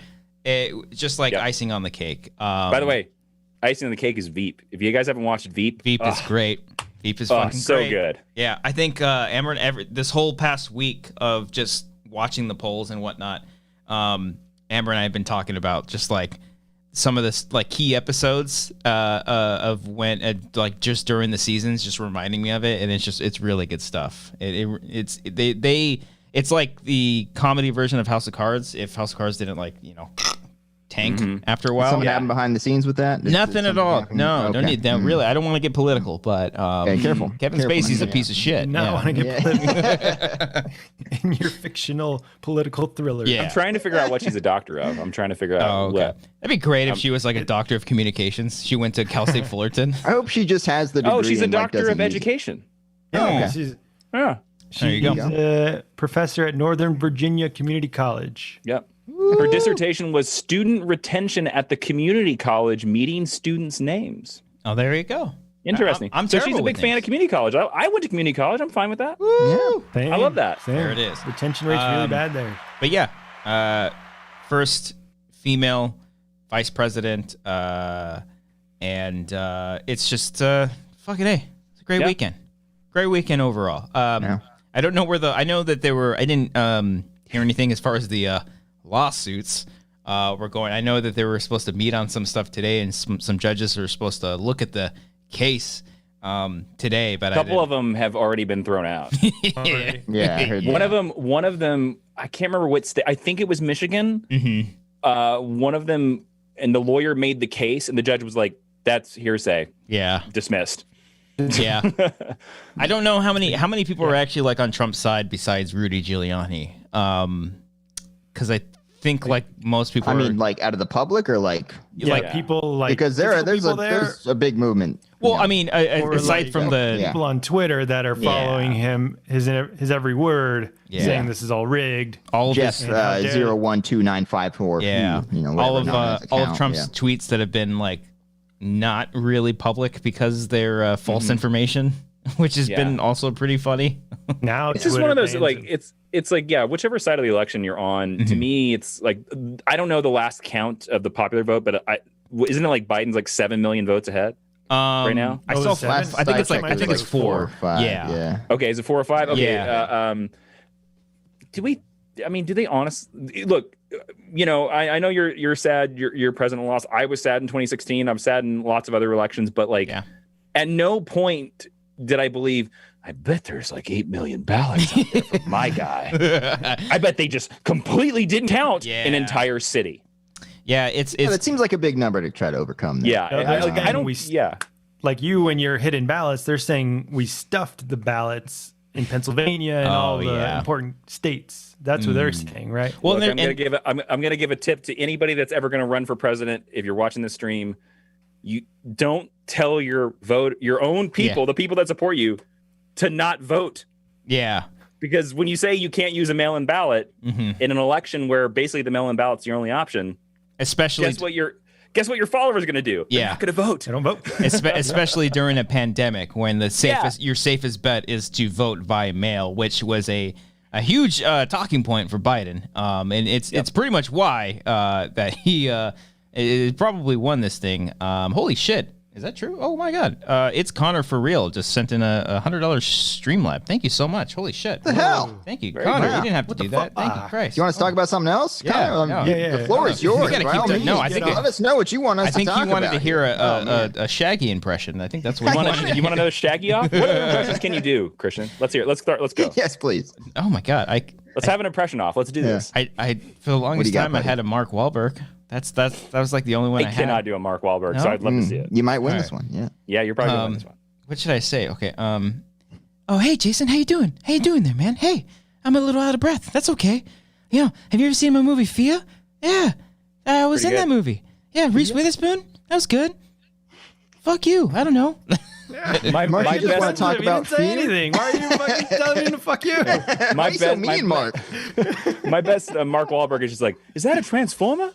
Just like icing on the cake. By the way, icing on the cake is Veep. If you guys haven't watched Veep, is great. Veep is fucking so great. Good. Yeah, I think Amber, this whole past week of just watching the polls and whatnot, Amber and I have been talking about just like some of this like key episodes of when like just during the seasons, just reminding me of it, and it's really good stuff. It's like the comedy version of House of Cards. If House of Cards didn't tank after a while. Something happened behind the scenes with that? Nothing at all. No, don't need that. Really, I don't want to get political, but careful. Kevin Spacey's a piece of shit. No, I want to get political in your fictional political thriller. Yeah. I'm trying to figure out what she's a doctor of. I'm trying to figure out what. That'd be great if she was like a doctor of communications. She went to Cal State Fullerton. I hope she just has the degree. Oh, she's a doctor of education. She's there you go. She's a professor at Northern Virginia Community College. Yep. Her dissertation was student retention at the community college, meeting students' names. Oh, there you go. Interesting. I'm so she's a big fan of community college. I went to community college. I'm fine with that. Yeah, I love that. Same. There it is. Retention rate's really bad there. But yeah, first female vice president, and it's just fucking A. It's a great weekend. Great weekend overall. I don't know I know that I didn't hear anything as far as the lawsuits were going. I know that they were supposed to meet on some stuff today, and some judges are supposed to look at the case today. But a couple of them have already been thrown out. Yeah, I heard One of them. I can't remember what state. I think it was Michigan. one of them, and the lawyer made the case, and the judge was like, "That's hearsay." Yeah, dismissed. Yeah, I don't know how many people are actually like on Trump's side besides Rudy Giuliani. Because I think like most people. I mean, like out of the public or like people like because there's a big movement. Well, I mean, aside like, from the people on Twitter that are following him, his every word, saying this is all rigged. All of Jeff 012954. Yeah, all of Trump's tweets that have been like not really public because they're false information, which has been also pretty funny. Now it's just one of those like it's like whichever side of the election you're on. To me, it's like I don't know the last count of the popular vote, but isn't it like Biden's like 7 million votes ahead right now? I saw I think it's like 4 or 5. Yeah. Okay, is it 4 or 5? Okay. Yeah. Do they honestly look? I know you're sad. Your president lost. I was sad in 2016. I'm sad in lots of other elections, but like, at no point did I believe. I bet there's like 8 million ballots out there for my guy. I bet they just completely didn't count an entire city. Yeah, it seems like a big number to try to overcome. Yeah, I don't. Like you when you're hidden ballots, they're saying we stuffed the ballots in Pennsylvania and all the important states. That's what they're saying, right? Well, look, I'm gonna give a tip to anybody that's ever gonna run for president. If you're watching this stream, you don't tell your own people, the people that support you, to not vote. Yeah. Because when you say you can't use a mail-in ballot in an election where basically the mail-in ballot's your only option, especially guess what your followers are going to do? Yeah. They're not going to vote. They don't vote. Especially during a pandemic when your safest bet is to vote via mail, which was a huge talking point for Biden. And it's pretty much why that he probably won this thing. Holy shit. Is that true? Oh my God! It's Connor for real. Just sent in a $100 Streamlab. Thank you so much. Holy shit! What the hell? Thank you, Connor. You didn't have to do that. Thank you, Christ. You want us to talk about something else? Yeah. Connor, the floor is yours. I think let us know what you want us to talk about. I think you wanted to hear a Shaggy impression. I think that's what you want to know. Shaggy off? What impressions can you do, Christian? Let's hear it. Let's start. Let's go. Yes, please. Oh my God! Let's have an impression off. Let's do this. I for the longest time I had a Mark Wahlberg. That was like the only one I had. I cannot do a Mark Wahlberg, so I'd love to see it. You might win this one, Yeah, you're probably gonna win this one. What should I say? Okay. Oh, hey, Jason, how you doing? How you doing there, man? Hey, I'm a little out of breath. That's okay. Have you ever seen my movie Fia? Yeah, I was in that movie. Yeah, Reese Witherspoon. That was good. Fuck you. I don't know. Mark, you just want to talk about Fia? Anything? Why are you fucking telling me to fuck you? Mark. My best Mark Wahlberg is just like, is that a Transformer?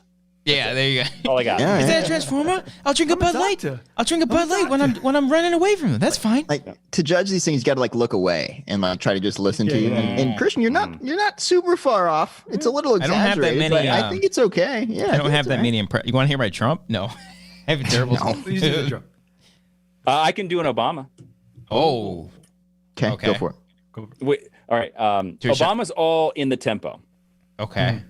Yeah, there you go. All I got. Is that a Transformer? I'll drink a Bud Light. I'll drink a Bud Light when I'm running away from them. That's fine. Like to judge these things, you got to like look away and like try to just listen to you. And Christian, you're not super far off. It's a little exaggerated. I don't have that many. I think it's okay. Yeah, I don't have that many. You want to hear my Trump? No, I have a terrible. Please do the Trump. I can do an Obama. Oh. Okay. Go for it. Wait, all right. Obama's all in the tempo. Okay.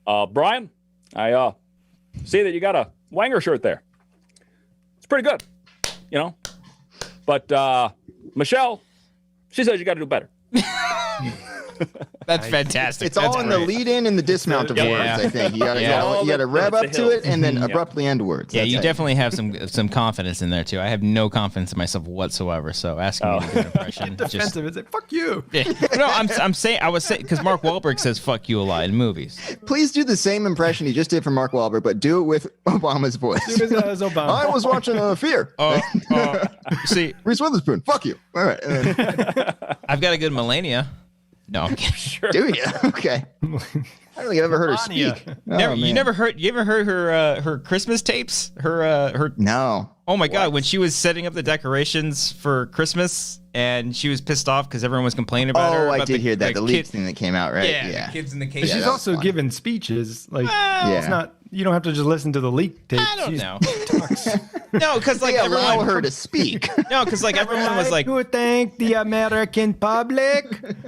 Brian, I see that you got a Wanger shirt there. It's pretty good, But Michelle, she says you got to do better. That's fantastic. It's all in the lead in and the dismount of words, I think. You got to rev up to it and then abruptly end words. Yeah, you definitely have some confidence in there, too. I have no confidence in myself whatsoever, so asking me to do an impression. Defensive. It's like, fuck you. Yeah. No, I was saying, because Mark Wahlberg says fuck you a lot in movies. Please do the same impression he just did for Mark Wahlberg, but do it with Obama's voice. Obama. I was watching Fear. See, Reese Witherspoon, fuck you. All right. I've got a good Melania. No, I'm kidding. Sure. Do you? Okay. I don't think I've ever heard her speak. You ever heard her Christmas tapes? Her No. Oh my God, when she was setting up the decorations for Christmas and she was pissed off because everyone was complaining about her. Oh, I did hear that. The leak thing that came out, right? Yeah. The kids in the cage. She's also given speeches. Like, it's not. You don't have to just listen to the leak tape. I don't know. No, because like allow her to speak. No, because like everyone was like, to thank the American public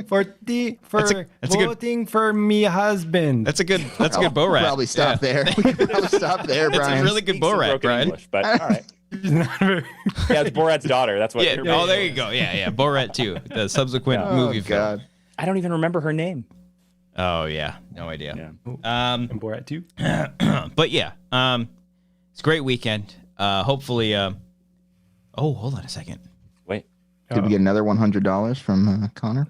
for voting for me husband. That's a good bow rat. Probably stop there. We could probably stop there, Brian. That's a really good bow rat, Brian. English, but all right. It's Borat's daughter. That's what. Oh, there you go. Yeah, Borat too. The subsequent movie film. I don't even remember her name. Oh yeah, no idea. Yeah. And Borat 2. But yeah, it's a great weekend. Hopefully, oh, hold on a second. Wait, did we get another $100 from Connor?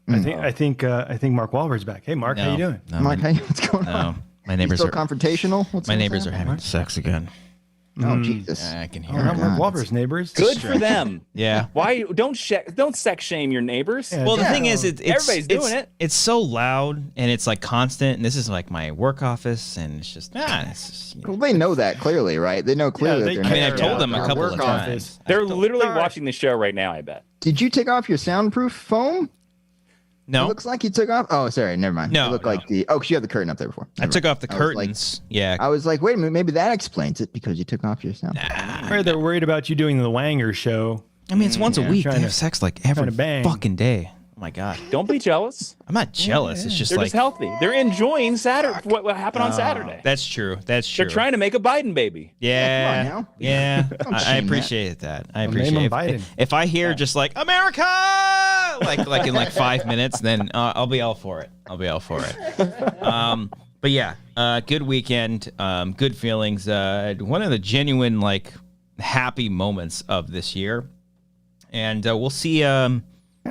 I think Mark Wahlberg's back. Hey, Mark, how you doing? No, Mark, what's going on? My neighbors still are confrontational. My neighbors are having sex again. Oh Jesus! I can hear. Mark Wahlberg's neighbors. good for them. Yeah. Why don't sex shame your neighbors? Yeah, Well, the thing is, Everybody's doing it. It's so loud and it's like constant. And this is like my work office, and it's just it's just, Well, they know that clearly, right? They know clearly. Yeah, that they're I mean, I've told them a couple of work times. office. They're literally watching the show right now. I bet. Did you take off your soundproof foam? No, It looks like you took off. Oh, sorry, never mind. No, it looked like the. Oh, 'cause you had the curtain up there before. I took off the curtains. I was like, wait a minute, maybe that explains it because you took off your sound. Right, they're worried about you doing the Wanger show. I mean, it's once a week. They trying have to- sex like every to bang. fucking day. Oh my god. Don't be jealous. I'm not jealous. It's just They're like just healthy. They're enjoying Saturday. What happened on Saturday? that's true. That's true. They're trying to make a Biden baby. Yeah. Come on now. Yeah. Don't I shame that. appreciate that. I name appreciate him it. Biden. If I hear just like America, like in like 5 minutes, then I'll be all for it. I'll be all for it. But yeah, good weekend. Good feelings. One of the genuine like happy moments of this year, and we'll see. Kind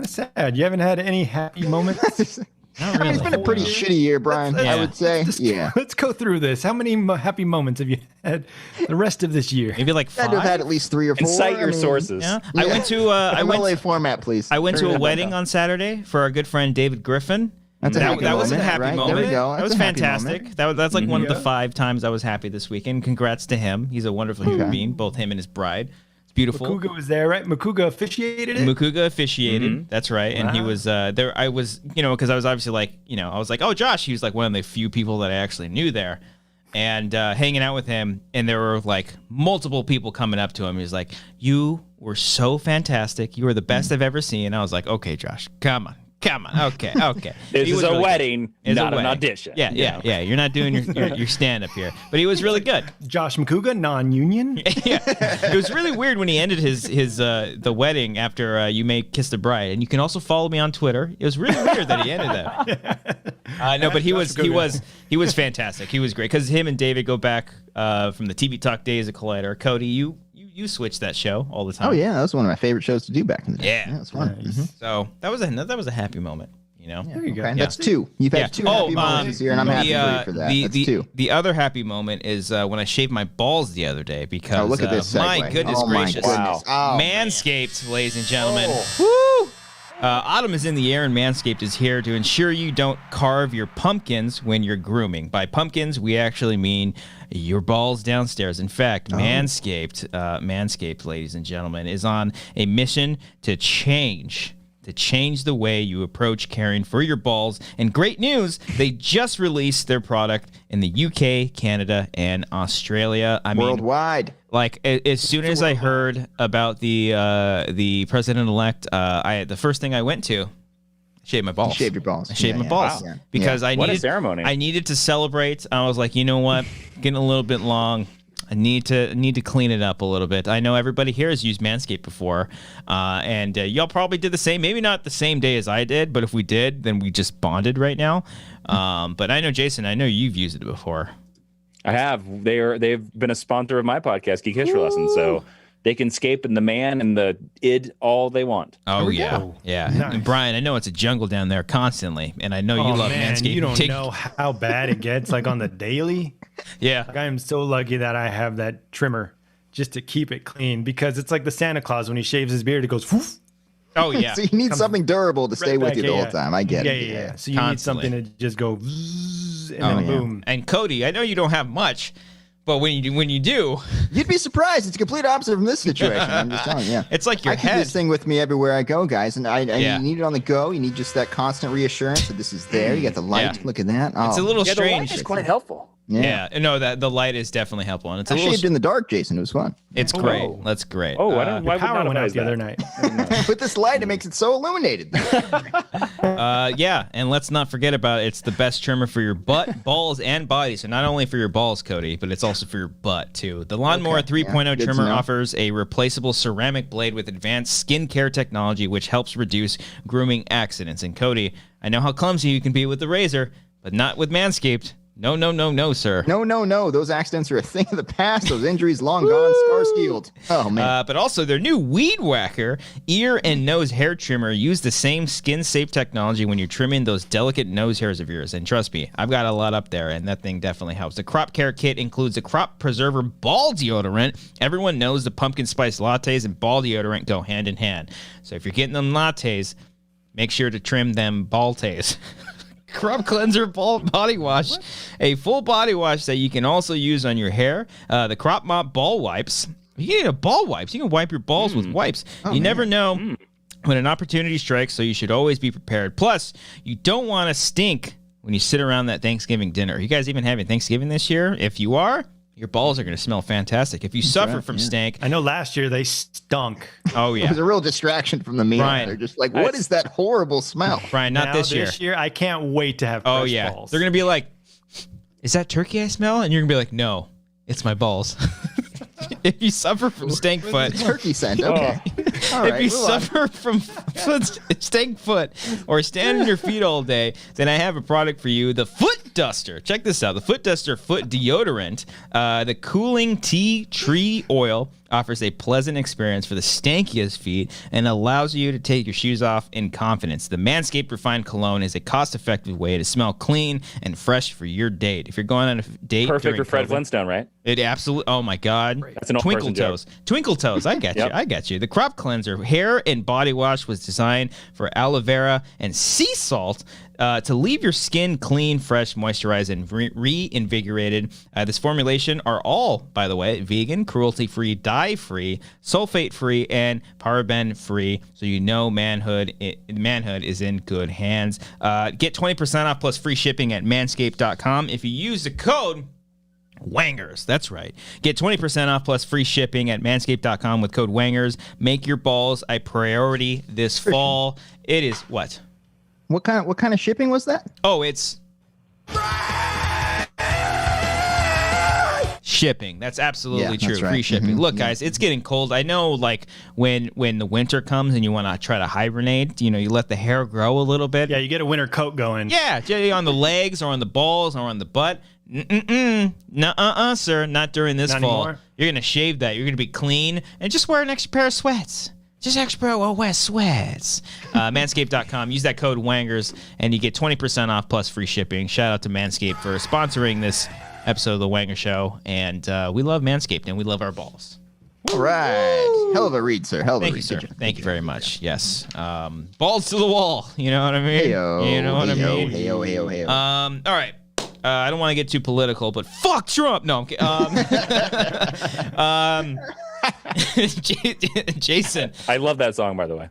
of sad. You haven't had any happy moments? Not I mean, it's been a pretty shitty year, Brian. Yeah. I would say. Yeah. Let's go through this. How many happy moments have you had the rest of this year? Maybe like Had to have 5. had at least 3 or 4. And cite your I mean, sources. Yeah. I went to MLA format, please. I went to a wedding on Saturday for our good friend David Griffin. That's a happy that was a moment, happy right? moment. There we go. That was That's a happy fantastic. moment. That's like one of the 5 times I was happy this weekend. Congrats to him. He's a wonderful human being, both him and his bride. It's beautiful. Makuga was there, right? Makuga officiated it? Mukuga officiated. That's right. And he was there. I was, because I was obviously like, I was like, oh, Josh. He was like one of the few people that I actually knew there. And hanging out with him. And there were like multiple people coming up to him. He was like, you were so fantastic. You were the best I've ever seen. I was like, okay, Josh, come on. Okay. This He is was a really wedding, good. not It's a an wedding. audition. Yeah. You're not doing your stand up here. But he was really good. Josh Makuga, non-union? Yeah. It was really weird when he ended his the wedding after You May Kiss the Bride. And you can also follow me on Twitter. It was really weird that he ended that. No, but he was fantastic. He was great because him and David go back from the TV Talk days at Collider. Cody, you switched that show all the time. Oh yeah, that was one of my favorite shows to do back in the day. Yeah. It was fun. So that was a happy moment. There you go. Okay, that's 2. You've had 2 happy moments this year, and I'm happy for you for that. That's 2. The other happy moment is when I shaved my balls the other day because Look at this my segue. goodness gracious. Wow. Oh, Manscaped, ladies and gentlemen. Woo! Autumn is in the air, and Manscaped is here to ensure you don't carve your pumpkins when you're grooming. By pumpkins, we actually mean your balls downstairs. In fact, Manscaped, ladies and gentlemen, is on a mission to change the way you approach caring for your balls. And great news, they just released their product in the UK, Canada, and Australia. I mean, worldwide. like as soon as I heard about the president-elect, the first thing I went to, shaved my balls. You shaved your balls. I shaved my Yeah, balls wow. because Yeah. What a ceremony. I needed to celebrate. I was like, you know what, getting a little bit long. I need to clean it up a little bit. I know everybody here has used Manscaped before, and y'all probably did the same. Maybe not the same day as I did, but if we did, then we just bonded right now. But I know, Jason, I know you've used it before. I have. They've been a sponsor of my podcast, Geek History Lesson, so they can scape and the man and the id all they want. Oh yeah, yeah. Nice. And Brian, I know it's a jungle down there constantly, and I know you love Manscaped. You don't know how bad it gets, like on the daily. Yeah. Like I am so lucky that I have that trimmer just to keep it clean because it's like the Santa Claus when he shaves his beard, it goes whoof. Oh yeah. So you need something durable to stay with back, you the yeah, whole yeah. time. I get it. Yeah. So you Constantly. need something to just go zzz, and Oh, then yeah. boom. And Cody, I know you don't have much, but when you do, You'd be surprised. It's a complete opposite from this situation. I'm just telling you. Yeah. it's like your I keep head. this thing with me everywhere I go, guys, and Yeah. you need it on the go. You need just that constant reassurance that this is there. You got the light. Yeah. Look at that. Oh, It's a little Yeah, the light strange. is quite helpful. Yeah. No, that the light is definitely helpful. And it's I shaved in the dark, Jason. It was fun. It's great. That's great. Oh, I don't. Why power would went out the other night. With this light, it makes it so illuminated. Yeah, and let's not forget about it's the best trimmer for your butt, balls, and body. So not only for your balls, Cody, but it's also for your butt too. The Lawnmower 3.0 trimmer offers a replaceable ceramic blade with advanced skincare technology, which helps reduce grooming accidents. And Cody, I know how clumsy you can be with the razor, but not with Manscaped. No, sir. No. Those accidents are a thing of the past. Those injuries long gone, scars healed. Oh, man. But also their new Weed Whacker ear and nose hair trimmer use the same skin-safe technology when you're trimming those delicate nose hairs of yours. And trust me, I've got a lot up there, and that thing definitely helps. The Crop Care Kit includes a Crop Preserver ball deodorant. Everyone knows the pumpkin spice lattes and ball deodorant go hand in hand. So if you're getting them lattes, make sure to trim them baltays. Crop Cleanser Body Wash, a full body wash that you can also use on your hair. The Crop Mop Ball Wipes. You can get a ball wipes. You can wipe your balls with wipes. You never know when an opportunity strikes, so you should always be prepared. Plus, you don't want to stink when you sit around that Thanksgiving dinner. Are you guys even having Thanksgiving this year? If you are, your balls are going to smell fantastic. If you suffer from stank. I know last year they stunk. Oh, yeah. It was a real distraction from the meal. Brian, They're just like, what is that horrible smell? Brian, not this year. This year, I can't wait to have fresh balls. They're going to be like, is that turkey I smell? And you're going to be like, no, it's my balls. If you suffer from stank foot. Turkey scent, okay. If you suffer from stank foot or stand on your feet all day, then I have a product for you, the Foot Duster. Check this out. The Foot Duster Foot Deodorant. The cooling tea tree oil offers a pleasant experience for the stankiest feet and allows you to take your shoes off in confidence. The Manscaped Refined Cologne is a cost-effective way to smell clean and fresh for your date. If you're going on a date, perfect for Fred Flintstone, right? It absolutely. Oh my God! That's an old Twinkle Toes. Twinkle Toes. I get you. I get you. The Crop Cleanser hair and body wash was designed for aloe vera and sea salt to leave your skin clean, fresh, moisturized, and reinvigorated. This formulation are all, by the way, vegan, cruelty-free, dye-free, sulfate-free, and paraben-free. So you know manhood is in good hands. Get 20% off plus free shipping at manscaped.com if you use the code Wangers. That's right. Get 20% off plus free shipping at manscaped.com with code Wangers. Make your balls a priority this fall. It is what? What kind of shipping was that? Oh, it's shipping. That's absolutely true. Right. Free shipping. Look, guys, it's getting cold. I know, like when the winter comes and you want to try to hibernate, you let the hair grow a little bit. Yeah, you get a winter coat going. Yeah, on the legs or on the balls or on the butt. Nuh-uh, sir. Not during this fall. Anymore. You're gonna shave that. You're gonna be clean and just wear an extra pair of sweats. Just extra wet sweats. Manscaped.com. Use that code Wangers and you get 20% off plus free shipping. Shout out to Manscaped for sponsoring this episode of the Wanger Show. And we love Manscaped and we love our balls. All right. Hell of a read, sir. Hell of a read, sir. Thank you very much. Yes. Balls to the wall. You know what I mean? Hey-o. You know what I mean? Hey-o. All right. I don't want to get too political, but fuck Trump. No, I'm kidding. Jason. I love that song, by the way.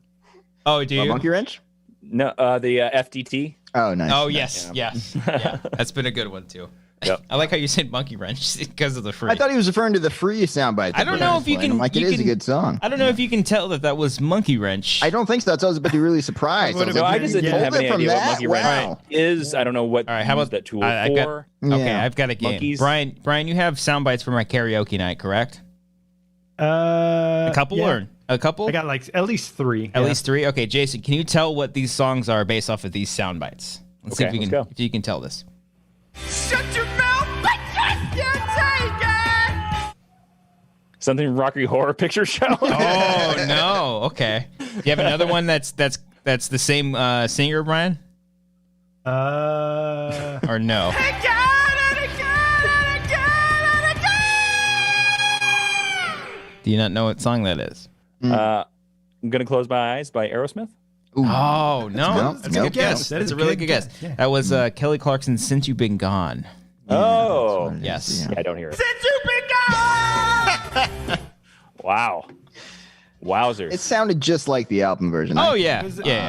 Oh, do you? Monkey Wrench? No, the FDT. Oh, nice. Oh, yes. Yes. Yeah. That's been a good one, too. Yep. I like how you said Monkey Wrench because of the free. I thought he was referring to the free soundbite. I don't know if you can. I'm like, it is a good song. I don't know if you can tell that was Monkey Wrench. I don't think so. That's why I was about to be really surprised. I just didn't have any idea what Monkey Wrench is. I don't know what. All right, how about that tool for? Okay, I've got a game. Monkeys. Brian, you have sound bites for my karaoke night, correct? A couple or a couple? I got like at least three. At least three. Okay, Jason, can you tell what these songs are based off of these sound bites? Let's see if you can tell this. Shut your mouth! Something Rocky Horror Picture Show. Oh no! Okay. Do you have another one that's the same singer, Brian? Or no? Do you not know what song that is? I'm gonna close my eyes by Aerosmith. Ooh. Oh no! That's a good guess. That's a really good guess. Yeah. That was Kelly Clarkson's "Since You've Been Gone." Oh yes. Yeah, I don't hear it. Since you've been gone. Wow. Wowzers. It sounded just like the album version. Oh yeah,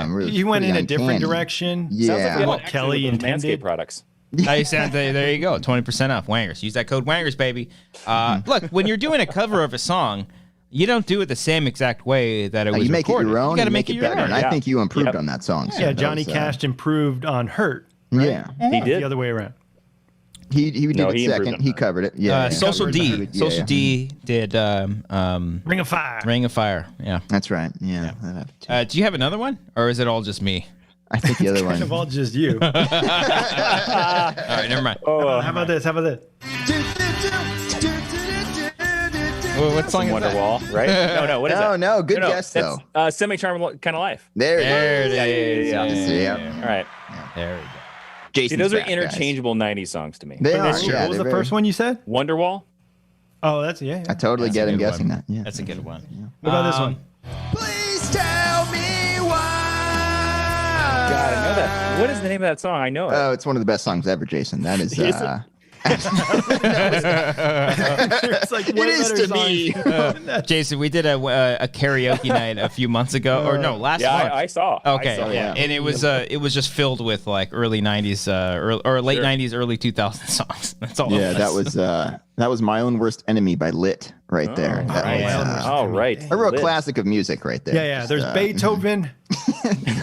Really, he went in a different direction. Yeah. Sounds like what Kelly intended. Manscaped products. There you go. 20% off Wangers. Use that code Wangers, baby. Look, when you're doing a cover of a song, you don't do it the same exact way that it was You make recorded. it your own. You got to make it better. your own. And I think you improved on that song. So Johnny Cash improved on Hurt. Right? Yeah. He did. The other way around. He did it second. He covered it. Yeah. Social D. Social D did Ring of Fire. Ring of Fire. Yeah. That's right. Yeah. Do you have another one? Or is it all just me? I think the other one. Kind of all just you. All right, never mind. How about this? What song is that? Wonderwall, right? No. What is that? No. Good guess though. Semi-charming kind of life. There it is. Yeah. All right. There we go. Jason's those are back, interchangeable 90s songs to me. They are. What Yeah, was the first one you said? Wonderwall. Oh, that's yeah. I totally get him guessing that. Yeah. That's a good one. What about this one? Please tell me why. God, I know that. What is the name of that song? I know it. Oh, it's one of the best songs ever, Jason. That is. Is it? It's like It is to me. Jason, we did a karaoke night a few months ago, or no, last month. I saw. Okay, I saw, yeah, and it was just filled with like early '90s or late '90s, early 2000s songs. That's all. Yeah, that was My Own Worst Enemy by Lit right there. All right. A real classic of music right there. Yeah. There's Beethoven.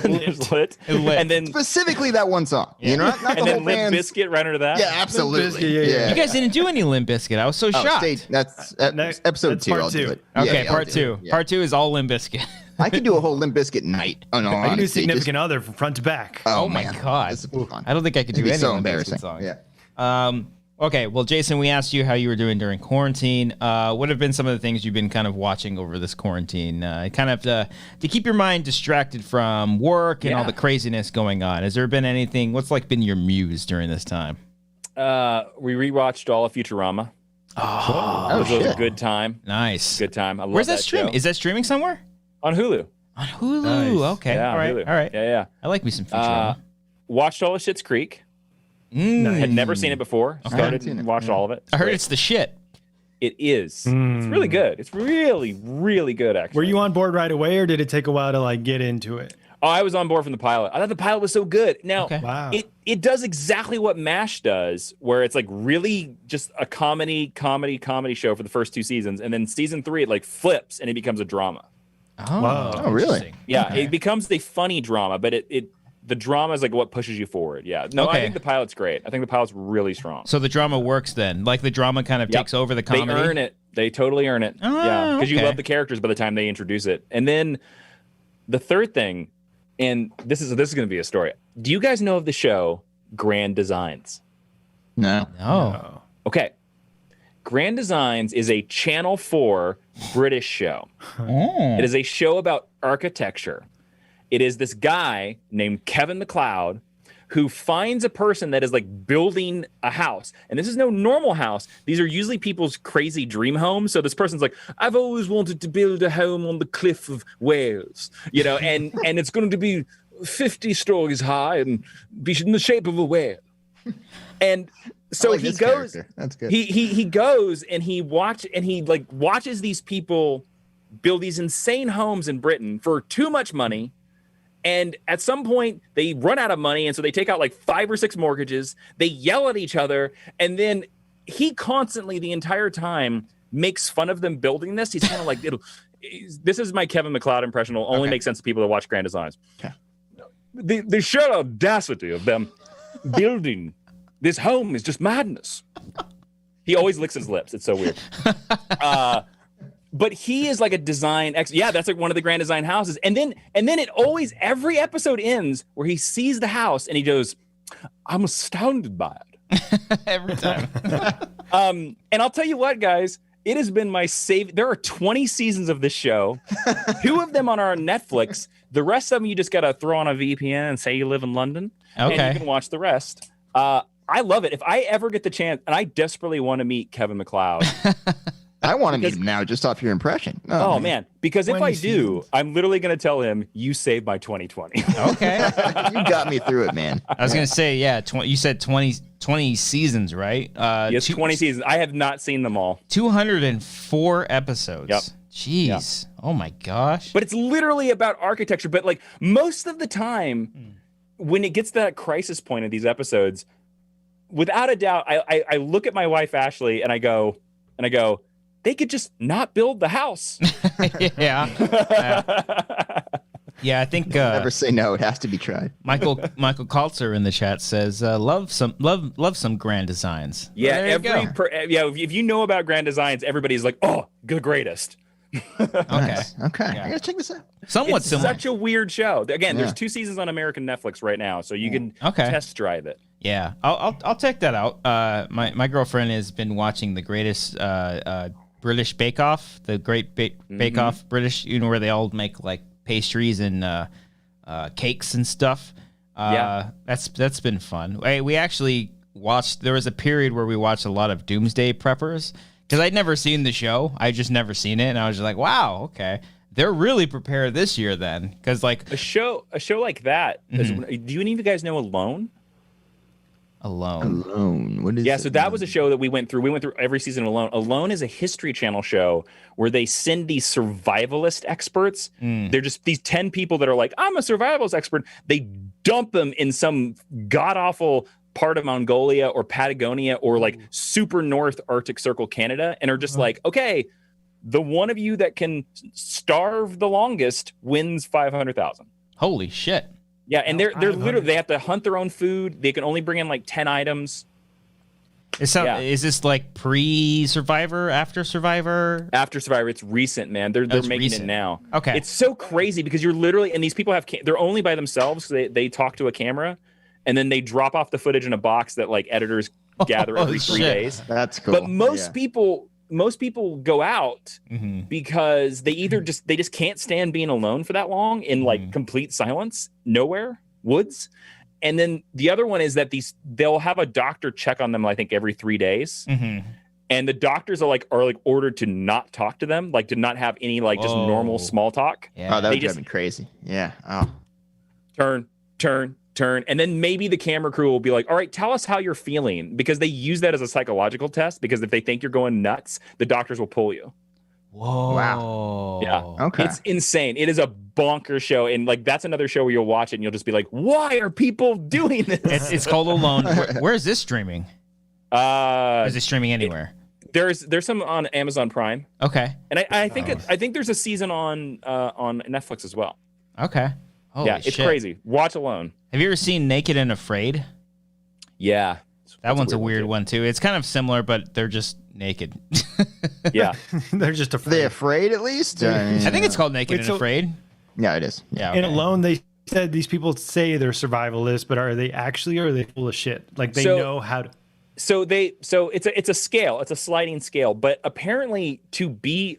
There's Lit. And then Specifically that one song. You know, not the and whole then Limp band. Bizkit right under that. Yeah, absolutely. Yeah. You guys didn't do any Limp Bizkit. I was so shocked. That's episode That's 2. part I'll do two. it. Okay, Yeah, part I'll do 2. it. Yeah. Part 2 is all Limp Bizkit. I could do a whole Limp Bizkit night. Oh no, I can do honestly, Significant Other from front to back. Oh my man. God. This is fun. I don't think I could do It'd be any so Limp Bizkit embarrassing. songs. Yeah. Okay, well, Jason, we asked you how you were doing during quarantine. What have been some of the things you've been kind of watching over this quarantine? Kind of to keep your mind distracted from work and all the craziness going on. Has there been anything? What's been your muse during this time? We rewatched all of Futurama. Oh, It was a good time. Nice. Good time. I love Where's that streaming? show. Is that streaming somewhere? On Hulu. On Hulu. Nice. Okay. Yeah, all right. Hulu. All right. Yeah. I like me some Futurama. Watched all of Schitt's Creek. Had never seen it before. Started and watched all of it. I heard it's the shit. It is. It's really good. It's really, really good, actually. Were you on board right away, or did it take a while to get into it? Oh, I was on board from the pilot. I thought the pilot was so good. Now, Wow. it does exactly what MASH does, where it's really just a comedy show for the first 2 seasons, and then season 3 it flips and it becomes a drama. Oh, Wow. Oh, really? interesting. Yeah, Okay. it becomes a funny drama, but the drama is what pushes you forward. Yeah. No, Okay. I think the pilot's great. I think the pilot's really strong. So the drama works then? The drama kind of takes over the comedy? They earn it. They totally earn it. Oh, yeah, because you okay. love the characters by the time they introduce it. And then the third thing, and this is going to be a story. Do you guys know of the show Grand Designs? No. No. Okay. Grand Designs is a Channel 4 British show. Oh. It is a show about architecture. It is this guy named Kevin MacLeod who finds a person that is building a house. And this is no normal house. These are usually people's crazy dream homes. So this person's I've always wanted to build a home on the cliff of Wales, and it's going to be 50 stories high and be in the shape of a whale. And so he goes, character. That's good. he goes and he watches these people build these insane homes in Britain for too much money. And at some point, they run out of money, and so they take out 5 or 6 mortgages. They yell at each other, and then he constantly, the entire time, makes fun of them building this. He's kind of this is my Kevin MacLeod impression. Will only make sense to people that watch Grand Designs. Okay. The sheer audacity of them building this home is just madness. He always licks his lips. It's so weird. But he is a design yeah, that's one of the Grand Design houses. And then it always, every episode ends where he sees the house and he goes, I'm astounded by it. Every time. And I'll tell you what, guys, it has been my save. There are 20 seasons of this show. 2 of them are on Netflix. The rest of them, you just got to throw on a VPN and say you live in London. Okay. And you can watch the rest. I love it. If I ever get the chance, and I desperately want to meet Kevin MacLeod. I want to meet him now just off your impression. Oh man. Because if 20 I do, seasons. I'm literally going to tell him, you saved my 2020. Okay. You got me through it, man. I was going to say, yeah, you said 20 seasons, right? Yes, 20 seasons. I have not seen them all. 204 episodes. Yep. Jeez. Oh my gosh. But it's literally about architecture. But most of the time, when it gets to that crisis point of these episodes, without a doubt, I look at my wife Ashley and I go, they could just not build the house. Yeah. Yeah, I think never say no. It has to be tried. Michael Kaltzer in the chat says, "Love some grand designs." Yeah, if you know about grand designs, everybody's like, "Oh, the greatest." Okay, I gotta check this out. Somewhat it's similar. Such a weird show. Again, there's 2 seasons on American Netflix right now, so you can test drive it. Yeah, I'll check that out. My girlfriend has been watching the greatest British Bake Off, the Great Bake Off British, where they all make like pastries and cakes and stuff. That's been fun. We actually watched. There was a period where we watched a lot of Doomsday Preppers because I'd never seen the show. I just never seen it, and I was just like, wow, okay, they're really prepared this year then, because like a show like that. Do any of you guys know Alone? Alone. What is? Yeah, so that was a show that we went through. We went through every season of Alone. Alone is a History Channel show where they send these survivalist experts. They're just these 10 people that are like, I'm a survivalist expert. They dump them in some god-awful part of Mongolia or Patagonia or like super north Arctic Circle Canada and are just like, okay, the one of you that can starve the longest wins $500,000. Holy shit. Yeah, and they're literally, they have to hunt their own food. They can only bring in like 10 items. Is this like pre-Survivor, after Survivor? After Survivor, it's recent, man. They're making it now. Okay. It's so crazy because you're literally, and these people they're only by themselves. So they talk to a camera, and then they drop off the footage in a box that like editors gather every 3 days. That's cool. But most people go out because they just can't stand being alone for that long in like complete silence, nowhere, woods. And then the other one is that they'll have a doctor check on them, I think, every 3 days. And the doctors are ordered to not talk to them, like to not have any like just normal small talk. Yeah. Oh, that would drive me crazy. Yeah. Oh. Turn. And then maybe the camera crew will be like, all right, tell us how you're feeling, because they use that as a psychological test, because if they think you're going nuts, the doctors will pull you. Whoa. Wow. Yeah. Okay. It's insane. It is a bonker show. And like, that's another show where you'll watch it and you'll just be like, why are people doing this? It's called Alone. Where is this streaming? Is it streaming anywhere? There's some on Amazon Prime. Okay. And I think there's a season on Netflix as well. Okay. Holy it's shit. crazy. Watch Alone. Have you ever seen Naked and Afraid? Yeah. That one's a weird one too. It's kind of similar, but they're just naked. Yeah. They're just afraid. Are they afraid at least? I think it's called Naked and Afraid. Yeah, it is. Yeah. Okay. And Alone, they said these people say they're survivalists, but are they actually, or are they full of shit? Like they know how to. So it's a scale. It's a sliding scale. But apparently, to be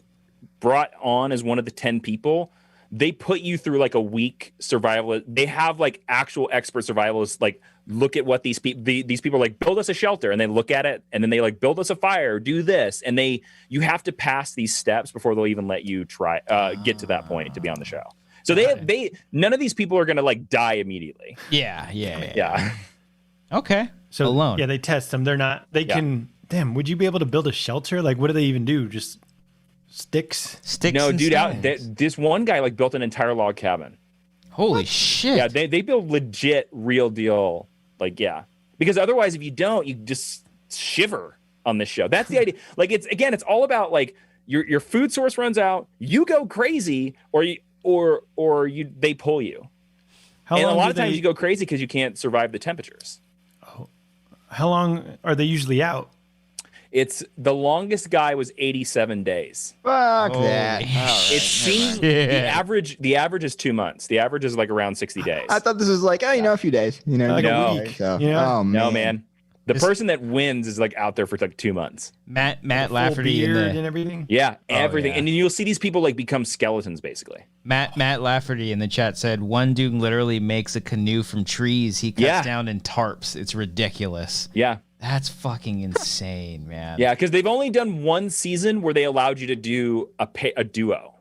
brought on as one of the 10 people, they put you through like a week survival. They have like actual expert survivalists like look at what these people are like, build us a shelter, and they look at it, and then they like build us a fire, do this, and you have to pass these steps before they'll even let you try get to that point to be on the show. So they none of these people are gonna like die immediately. Yeah. Okay. So Alone. Yeah, they test them. They're not. They can. Damn. Would you be able to build a shelter? Like, what do they even do? Just sticks. No, and dude. stones. This one guy like built an entire log cabin. Holy shit. Yeah, they build legit, real deal. Like, yeah, because otherwise, if you don't, you just shiver on this show. That's the idea. Like, it's all about like your food source runs out, you go crazy, or they pull you. And a lot of times you go crazy because you can't survive the temperatures. Oh, how long are they usually out? It's the longest guy was 87 days. Fuck that. It seems the average is 2 months. The average is like around 60 days. I thought this was like, a few days. Like no. a week. So, Oh, no, man. The person that wins is like out there for like 2 months. Matt Lafferty and everything. Yeah, everything. yeah. And then you'll see these people like become skeletons basically. Matt Lafferty in the chat said one dude literally makes a canoe from trees he cuts down in tarps. It's ridiculous. Yeah. That's fucking insane, man. Yeah, because they've only done one season where they allowed you to do a duo.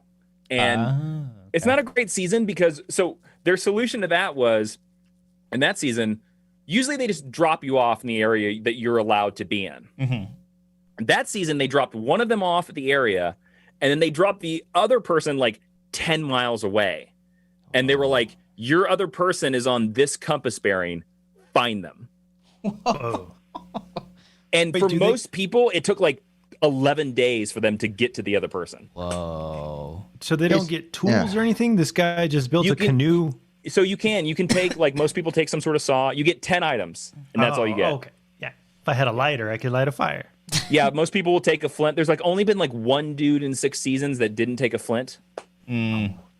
And it's not a great season because their solution to that was, in that season, usually they just drop you off in the area that you're allowed to be in. Mm-hmm. That season, they dropped one of them off at the area, and then they dropped the other person like 10 miles away. And they were like, your other person is on this compass bearing. Find them. Whoa. And for most people, it took like 11 days for them to get to the other person. Whoa. So they don't get tools or anything? This guy just built a canoe? So you can take, like most people take some sort of saw. You get 10 items, and that's all you get. Okay. Yeah. If I had a lighter, I could light a fire. Yeah, most people will take a flint. There's like only been like one dude in 6 seasons that didn't take a flint. Do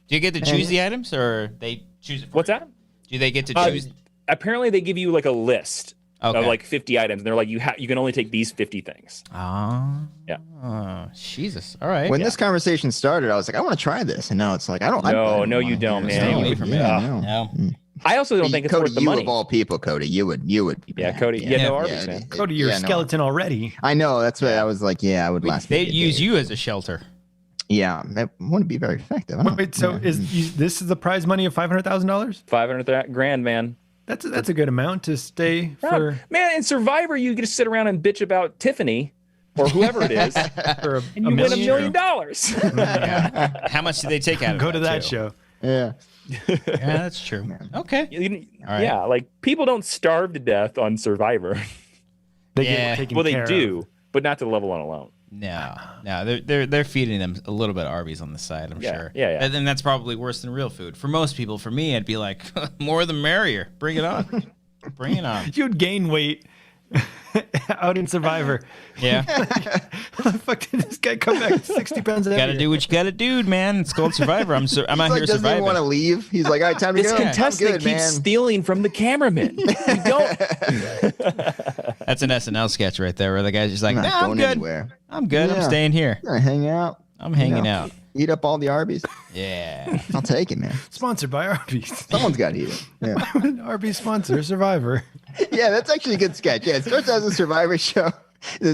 you get to choose the items, or they choose it for What's you? that? Do they get to choose? Apparently, they give you like a list of like 50 items, and they're like, you can only take these 50 things. Yeah. Jesus. All right. When this conversation started, I was like, I want to try this, and now it's like, I don't. No, you don't, man. Stay away from it. No. I also don't think it's Cody, worth the money. of all people, Cody, you would. Be Cody. mad. No Arby's, man. Cody, you're a skeleton already. I know. That's why I was like, I would last. They use you as a shelter. Yeah, that wouldn't be very effective. Wait, so this is the prize money of $500,000? $500,000, man. That's a good amount to stay for. Man, in Survivor, you get to sit around and bitch about Tiffany or whoever it is, for and you win $1 million. Yeah. How much do they take out of it? Go to that show. Yeah. Yeah, that's true. Okay. All right. Yeah, like people don't starve to death on Survivor. They get taken well, they care do, of. but not to the level on alone. No, they're feeding them a little bit of Arby's on the side, I'm sure. Yeah. And then that's probably worse than real food. For most people, for me, I'd be like, more the merrier. Bring it on. Bring it on. You'd gain weight out in Survivor. Yeah. How the fuck did this guy come back 60 pounds heavier? Gotta do what you gotta do, man. It's called Survivor. I'm out here doesn't surviving. even want to leave. He's like, all right, time to This go. contestant keeps stealing from the cameraman. You don't. That's an SNL sketch right there where the guy's just like, I'm not I'm going good. anywhere. I'm good. I'm staying here. I'm gonna hang out. I'm hanging out. Eat up all the Arby's. Yeah. I'll take it, man. Sponsored by Arby's. Someone's got to eat it. Yeah. Arby's sponsor, Survivor. Yeah, that's actually a good sketch. Yeah, it starts as a Survivor show.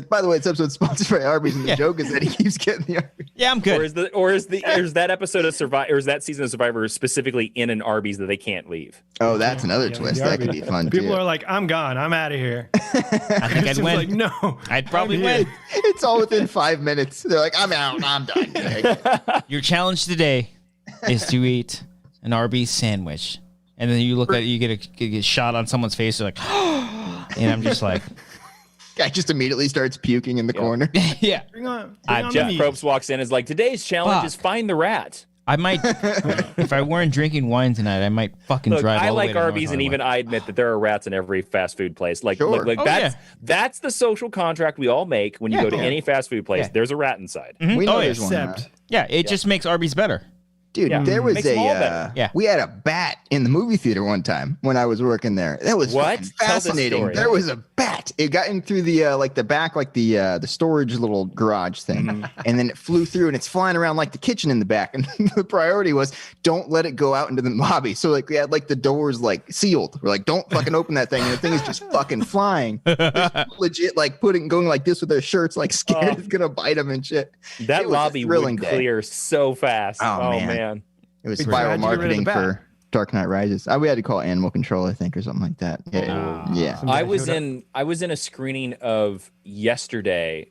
By the way, this episode's sponsored by Arby's, and the joke is that he keeps getting the Arby's. Yeah, I'm good. Or is that episode of Survivor, or is that season of Survivor specifically in an Arby's that they can't leave? Oh, that's another twist. That could be fun. People are like, I'm gone. I'm out of here. I think I'd win. Like, no, I'd probably win. It's all within 5 minutes. They're like, I'm out. I'm done. Your challenge today is to eat an Arby's sandwich, and then you look at it, you get a shot on someone's face. You're like, and I'm just like. Guy just immediately starts puking in the corner. Yeah. Bring on Jeff Probst walks in and is like, today's challenge is find the rat. I might, if I weren't drinking wine tonight, I might fucking drive. I all the way like to Arby's, and even I admit that there are rats in every fast food place. That's the social contract we all make when you go to any fast food place. Yeah. There's a rat inside. Mm-hmm. We know there's one. Yeah, it just makes Arby's better. Dude, there was Makes we had a bat in the movie theater one time when I was working there. That was fascinating. There was a bat. It got in through the the back, the storage little garage thing, and then it flew through, and it's flying around like the kitchen in the back. And the priority was don't let it go out into the lobby. So we had the doors sealed. We're like, don't fucking open that thing, and the thing is just fucking flying. Legit going like this with their shirts, scared it's gonna bite them and shit. That lobby would clear so fast. Oh man. It was viral marketing for Dark Knight Rises. We had to call animal control, I think, or something like that. Yeah. I was in a screening of Yesterday,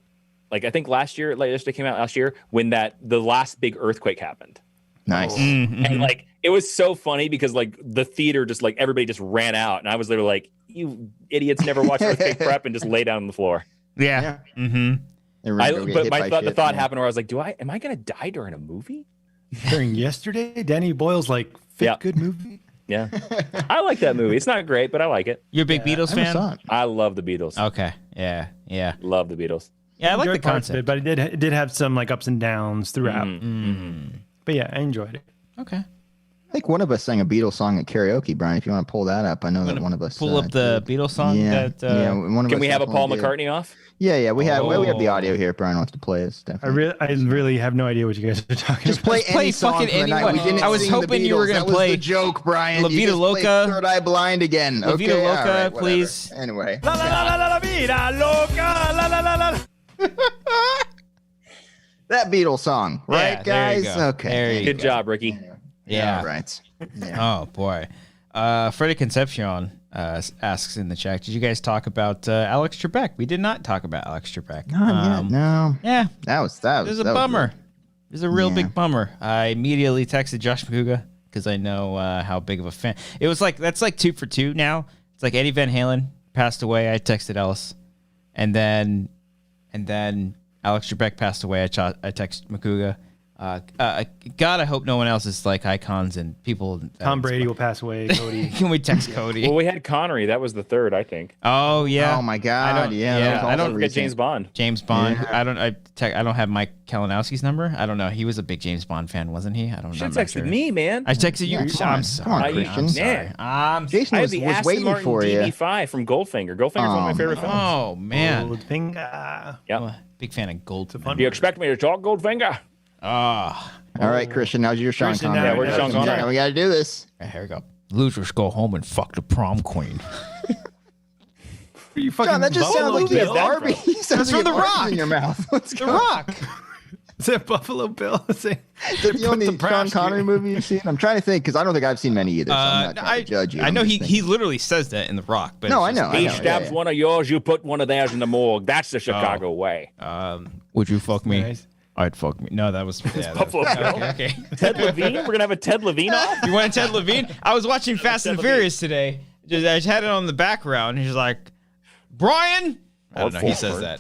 I think Yesterday came out last year when the last big earthquake happened. Nice. Mm-hmm. And it was so funny because the theater just everybody just ran out, and I was literally like, you idiots never watched earthquake prep and just lay down on the floor. Yeah. Mm-hmm. But the thought happened where I was like, am I gonna die during a movie? During Yesterday, Danny Boyle's fifth good movie. Yeah, I like that movie. It's not great, but I like it. You're a big Beatles fan? I love the Beatles. Okay. Yeah. Love the Beatles. Yeah, I like the concept, of it, but it did have some ups and downs throughout. But yeah, I enjoyed it. Okay. I think one of us sang a Beatles song at karaoke, Brian. If you want to pull that up, I know that one of us pull up the Beatles song. Yeah, one of us. Can we have a Paul McCartney off? Yeah, we have the audio here. Brian wants to play it. I really have no idea what you guys are talking Just about. play any song fucking from the night. anyone. We didn't I was sing hoping the you were Beatles. gonna That play was the joke, Brian. La Vida Loca. Third Eye Blind again. La Vida Loca, please. Anyway. La la la la la vida loca. La la la la. That Beatles song, right, Yeah, guys? there you go. Okay. There you Good job, Ricky. Yeah. All right. Yeah. Oh boy. Freddie Concepcion asks in the chat, did you guys talk about Alex Trebek? We did not talk about Alex Trebek. No. Yeah. That was It was a bummer. It was a real big bummer. I immediately texted Josh McCouga because I know how big of a fan. It was that's 2 for 2 now. It's Eddie Van Halen passed away. I texted Ellis. And then Alex Trebek passed away. I text Makuga. God, I hope no one else is like icons and people. Tom Brady will pass away. Cody. Can we text Cody? Well, we had Connery. That was the third, I think. Oh yeah. Oh my God. I don't forget James Bond. James Bond. Yeah. I don't have Mike Kalinowski's number. I don't know. He was a big James Bond fan, wasn't he? I don't know. You should have texted me, man. I texted you. I'm sorry. Jason was waiting Martin for you. DB5 from Goldfinger. Goldfinger's one of my favorite films. Oh man. Goldfinger. Yeah. Big fan of Goldfinger. Do you expect me to talk Goldfinger? All right, Christian. Now's your Sean Connery. Yeah, where's Sean Connery? We got to do this. Right, here we go. Losers go home and fuck the prom queen. You fucking John, that just sounds like you have Arby. That's from The Rock. In your mouth. Let's The go. Rock. Is that Buffalo Bill? Is that the only Sean Connery movie you've seen? I'm trying to think because I don't think I've seen many either. So I'm not trying to judge you. I know he literally says that in The Rock. But no, I know. He stabs one of yours, you put one of theirs in the morgue. That's the Chicago way. Would you fuck me? Nice. I'd fuck me. No, that was Buffalo Bill. Okay. Ted Levine? We're going to have a Ted Levine off? You want Ted Levine? I was watching Fast and Furious today. I just had it on the background. He's like, Brian? I don't know. He says that.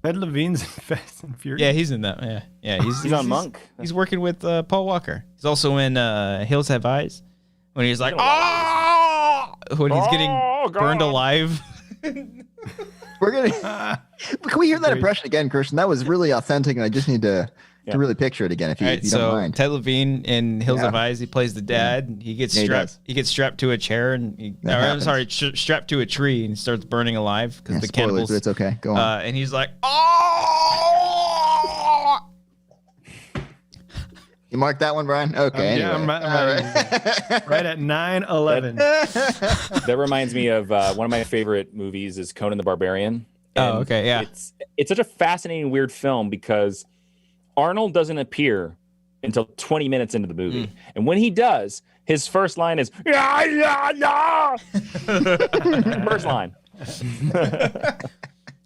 Ted Levine's in Fast and Furious. Yeah, he's in that. Yeah. He's on Monk. He's working with Paul Walker. He's also in Hills Have Eyes. When he's like, oh! When he's getting burned alive. We're gonna. Can we hear that impression again, Christian? That was really authentic, and I just need to really picture it again, if you don't mind. Ted Levine in Hills Have Eyes, he plays the dad. He gets strapped. He gets strapped to a chair, and strapped to a tree, and he starts burning alive because the cannibals. But it's okay. Go on. And he's like, oh! You marked that one, Brian? Okay. Yeah, anyway. I'm right at 9/11. That reminds me of one of my favorite movies is Conan the Barbarian. Oh, okay, yeah. It's such a fascinating, weird film because Arnold doesn't appear until 20 minutes into the movie. And when he does, his first line is, yeah. First line.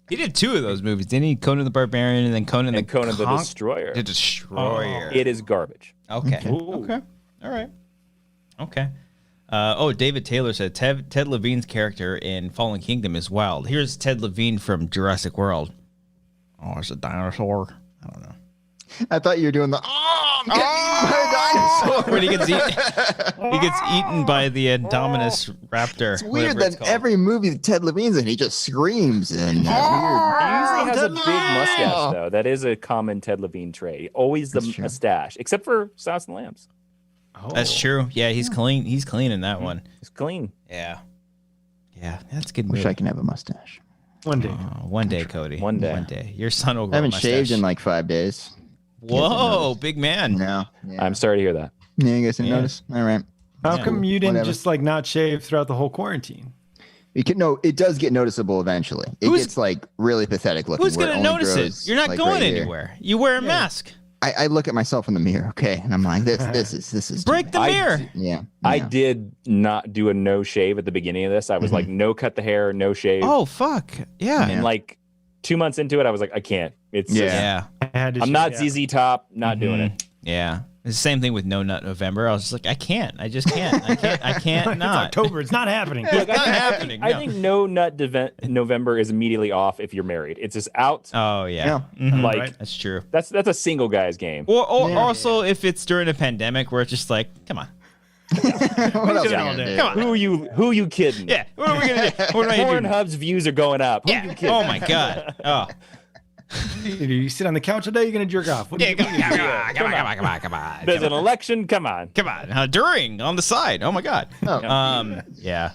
He did two of those movies, didn't he? Conan the Barbarian and then Conan the Destroyer. The Destroyer. It is garbage. Okay. Okay. All right. Okay. David Taylor said Ted Levine's character in Fallen Kingdom is wild. Here's Ted Levine from Jurassic World. Oh, it's a dinosaur. I don't know. I thought you were doing the I'm getting eaten by a dinosaur. When he gets eaten by the Indominus raptor. It's weird that every movie that Ted Levine's in, he just screams and He usually has a big mustache, though. That is a common Ted Levine trait. Always the mustache, except for Silence of the Lambs. Oh. That's true. Yeah, he's clean. He's clean in that one. He's clean. Yeah. Yeah, that's a good. Wish I can have a mustache. One day. One day, Cody. One day. Your son will grow I haven't a shaved in like 5 days. Whoa, big man. No. Yeah. I'm sorry to hear that. Yeah, you guys didn't notice? All right. How come you didn't just like not shave throughout the whole quarantine? It does get noticeable eventually. It gets like really pathetic looking. Who's going to notice it? You're not going anywhere. You wear a mask. I look at myself in the mirror, okay, and I'm like, this is break the mirror. I did not do a no shave at the beginning of this. I was like, no cut the hair, no shave. Oh fuck, yeah. And like 2 months into it, I was like, I can't. It's I'm not ZZ Top, not doing it. Yeah. It's the same thing with No Nut November. I was just like, I can't. I just can't. I can't not. It's October. It's not happening. It's not happening. I think No Nut November is immediately off if you're married. It's just out. Oh yeah. Like that's true. That's a single guy's game. Or also if it's during a pandemic where it's just like, come on. What else are you gonna do? Come on. Who you kidding? Yeah. What are we gonna do? What am I doing? Pornhub's views are going up. Who you kidding? Oh my god. Oh. You sit on the couch today, you're going to jerk off. Come on. There's an election. Come on. On the side. Oh, my God. Yeah.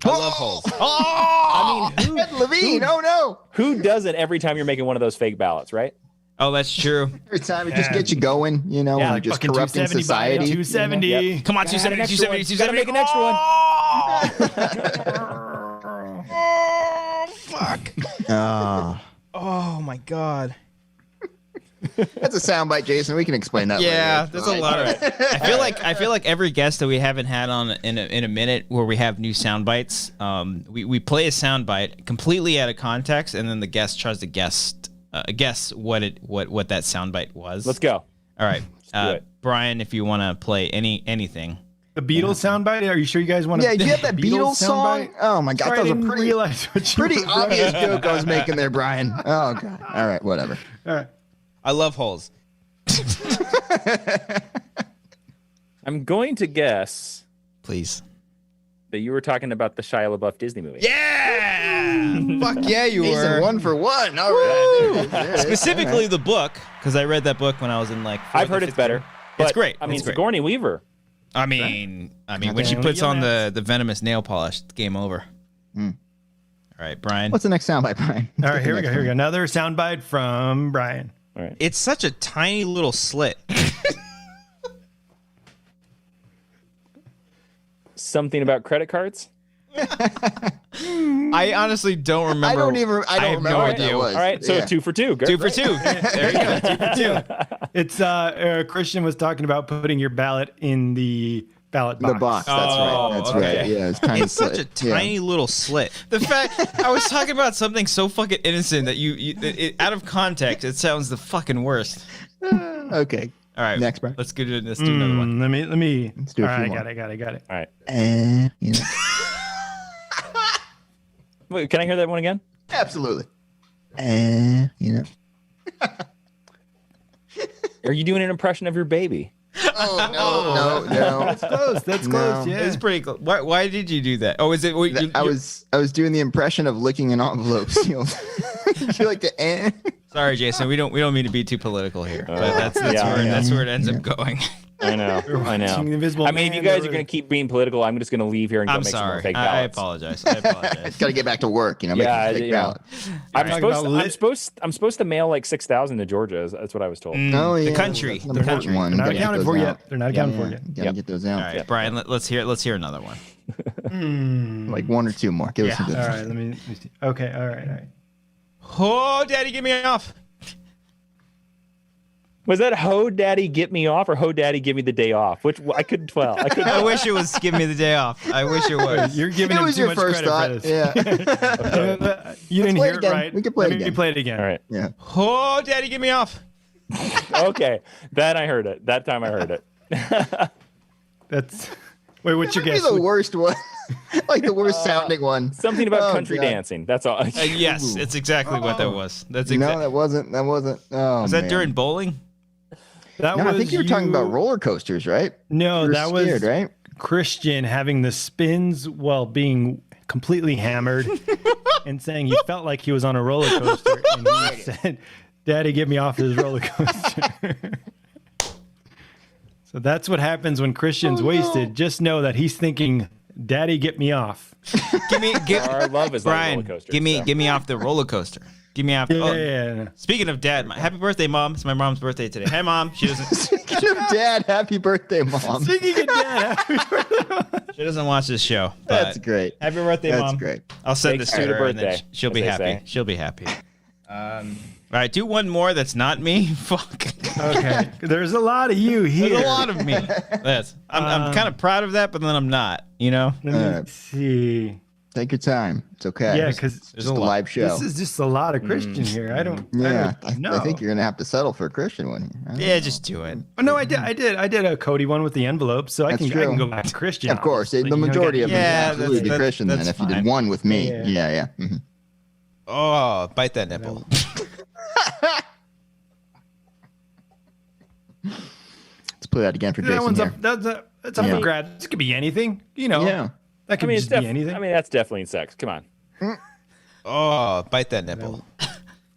I love holes. I mean, Ted Levine. Oh, no. Who doesn't every time you're making one of those fake ballots, right? Oh, that's true. Every time it just gets you going, like just corrupting society. 270. Yeah. Come on, 270. Gotta make an extra one. Oh, fuck. Oh my god. That's a soundbite, Jason. We can explain that. Yeah, later. there's a lot of it. I feel like every guest that we haven't had on in a minute where we have new sound bites, we play a sound bite completely out of context, and then the guest tries to guess what that sound bite was. Let's go. All right, Brian, if you want to play anything. The Beatles soundbite? Are you sure you guys want to? Yeah, do you have that Beatles song? Oh my God, Sorry, that was I didn't realize what you pretty obvious joke I was making there, Brian. Oh God. All right, whatever. All right. I love holes. I'm going to guess, Please. that you were talking about the Shia LaBeouf Disney movie. Yeah! Fuck yeah, you Jason, were. 1 for 1. All right. There it is. Specifically the book, because I read that book when I was in like. I've heard it's better. It's great. I mean, It's great. Sigourney Weaver. I mean, when she puts on the venomous nail polish, it's game over. All right, Brian. What's the next soundbite, Brian? All right, here we go. Here we go. Another soundbite from Brian. All right. It's such a tiny little slit. Something about credit cards. I honestly don't remember. I don't remember no what idea. that was. All right, so 2 for 2. 2 for 2. There you go. 2 for 2. It's Christian was talking about putting your ballot in the ballot box. The box. That's right. That's right. Yeah, it's kind It's such a tiny little slit. The fact I was talking about something so fucking innocent that you out of context, it sounds the fucking worst. Okay. All right, Next, Brian. Let's do another one. Let me. Let's do a All few right, more. I got it. All right. You know. Wait, can I hear that one again? Absolutely. You know. Are you doing an impression of your baby? Oh no. That's close. That's close. Yeah. It's pretty close. Why did you do that? Oh, is it? I was doing the impression of licking an envelope sealed. You like to Sorry, Jason. We don't mean to be too political here, but that's where it ends up going. I know. The Invisible I mean, if you guys are going to keep being political, I'm just going to leave here and go I'm make some more sorry. fake I ballots. apologize. Got to get back to work, you know. Yeah, make a fake you know. ballot. I'm supposed to mail like 6,000 to Georgia. That's what I was told. Oh yeah, The country. that's an important one. They're not Gotta get accounted those for out. yet. They're not accounted for yet. Gotta get those out. All right, Brian. Let's hear another one. Like 1 or 2 more. Give us some good. All right. Let me see. Okay. All right. Oh, Daddy, get me off. Was that Ho Daddy Get Me Off or Ho Daddy Give Me the Day Off? Which I couldn't tell. I wish it was give me the day off. I wish it was. You're giving It him was too your much first credit thought. for this. Yeah. You didn't play hear it it again. right. We can play it Let me again. play it again. All right. Yeah. Oh, Daddy, get me off. Okay. Then I heard it. That time I heard it. That's. Wait, what's your That'd be guess? the worst one. Like the worst sounding one. Something about Oh, country God. dancing. That's all. Yes, it's exactly what that was. That's No, exactly. that wasn't. Oh, Was that man. during bowling? That No, was I think you were talking about roller coasters, right? No, You were that was scared, right? Christian having the spins while being completely hammered and saying he felt like he was on a roller coaster. And he said, "Daddy, get me off this roller coaster." So that's what happens when Christian's wasted. Just know that he's thinking, "Daddy, get me off." Our love is like a Brian, roller coaster. give me off the roller coaster. Give me off. Yeah. Speaking of Dad, happy birthday, Mom. It's my mom's birthday today. Hey, Mom. She doesn't. Speaking of Dad, happy birthday, Mom. Speaking of Dad, She doesn't watch this show. That's but great. Happy birthday, That's Mom. great. I'll send Thanks this to for her, your and then birthday, she'll be as they happy. say. She'll be happy. All right, do one more that's not me. Fuck. okay. There's a lot of you here. There's a lot of me. Yes, I'm kind of proud of that, but then I'm not. You know. Let me Alright. see. Take your time. It's okay. Yeah, It's because just a live show. this is just a lot of Christian here. I don't. Yeah, I don't know. I think you're gonna have to settle for a Christian one here. I don't Yeah, know. just do it. Oh, no, I did a Cody one with the envelope, so I That's can true. go back to Christian. Of course, obviously. the You know, majority of them Yeah, would absolutely be that's- Christian. Then, that's if you did fine. one with me, Yeah. yeah. Mhm. Oh, bite that nipple. Let's play that again for that Jason one's here. up. That's up Yeah. for grabs. This could be anything. You know. Yeah. That could just be anything. I mean, that's definitely sex. Come on. Oh, bite that nipple.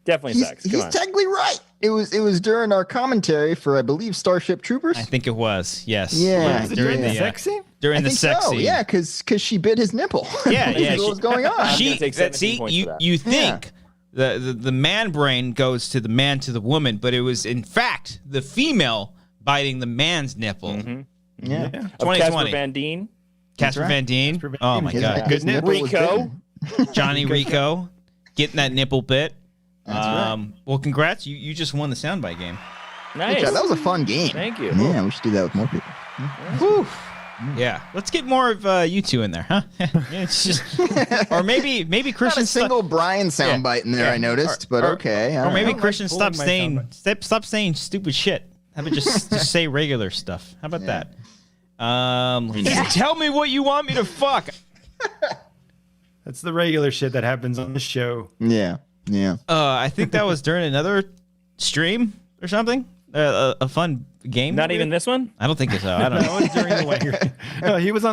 Definitely sex. Come He's on. technically right. It was during our commentary for, I believe, Starship Troopers. I think it was. Yes. Yeah, Was it during during the the sex scene? during I the think sex so. scene. Yeah, because she bit his nipple. Yeah, yeah. What was going on? gonna She take that 17 see points you for that. you think the man brain goes to the man to the woman, but it was in fact the female biting the man's nipple. Yeah. Of Casper 2020. Van Dien. Casper right. Van Dien. Van Oh Dien. my His- god. his nipple was Rico. bitten. Johnny Rico getting that nipple bit. That's Well, congrats. You just won the soundbite game. Nice. Good job. That was a fun game. Thank you. Yeah, we should do that with more people. Whew. Yeah, let's get more of you two in there, huh? Yeah, it's just, or maybe Not Christian a single Brian soundbite in there, yeah. I noticed, but okay. Or all maybe right. Christian pulling stop my saying stop saying stupid shit. How about just say regular stuff? How about that? Tell me what you want me to fuck. That's the regular shit that happens on the show. Yeah. I think that was during another stream or something. A fun game. Not even this one? I don't think so. I don't know. That was during the Wanger. No, he was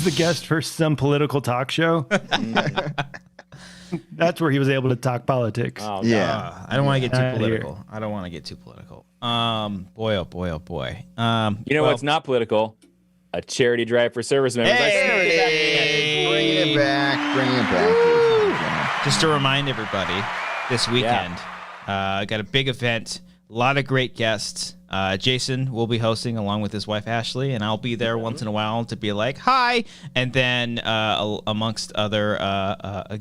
the guest for some political talk show. That's where he was able to talk politics. Oh, yeah. I don't want to get too political. I don't want to get too political. Boy, oh boy, oh boy. You know what's not political? A charity drive for service members. Bring it back. Just to remind everybody, this weekend, got a big event, a lot of great guests. Jason will be hosting along with his wife, Ashley, and I'll be there once in a while to be like, hi. And then amongst other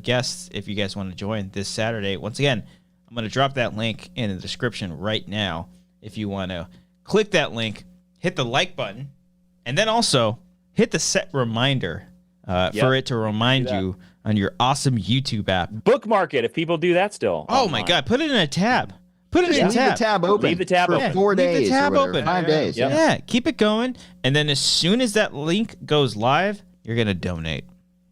guests, if you guys want to join this Saturday, once again, I'm going to drop that link in the description right now. If you want to click that link, hit the like button, and then also hit the set reminder for it to remind you on your awesome YouTube app. Bookmark it if people do that still. Oh, my God. Put it in a tab. Put it in a Leave tab. the tab open. Leave the tab for open. 4 days. Leave the tab or whatever, open. 5 days. Yep. Yeah, keep it going. And then as soon as that link goes live, you're going to donate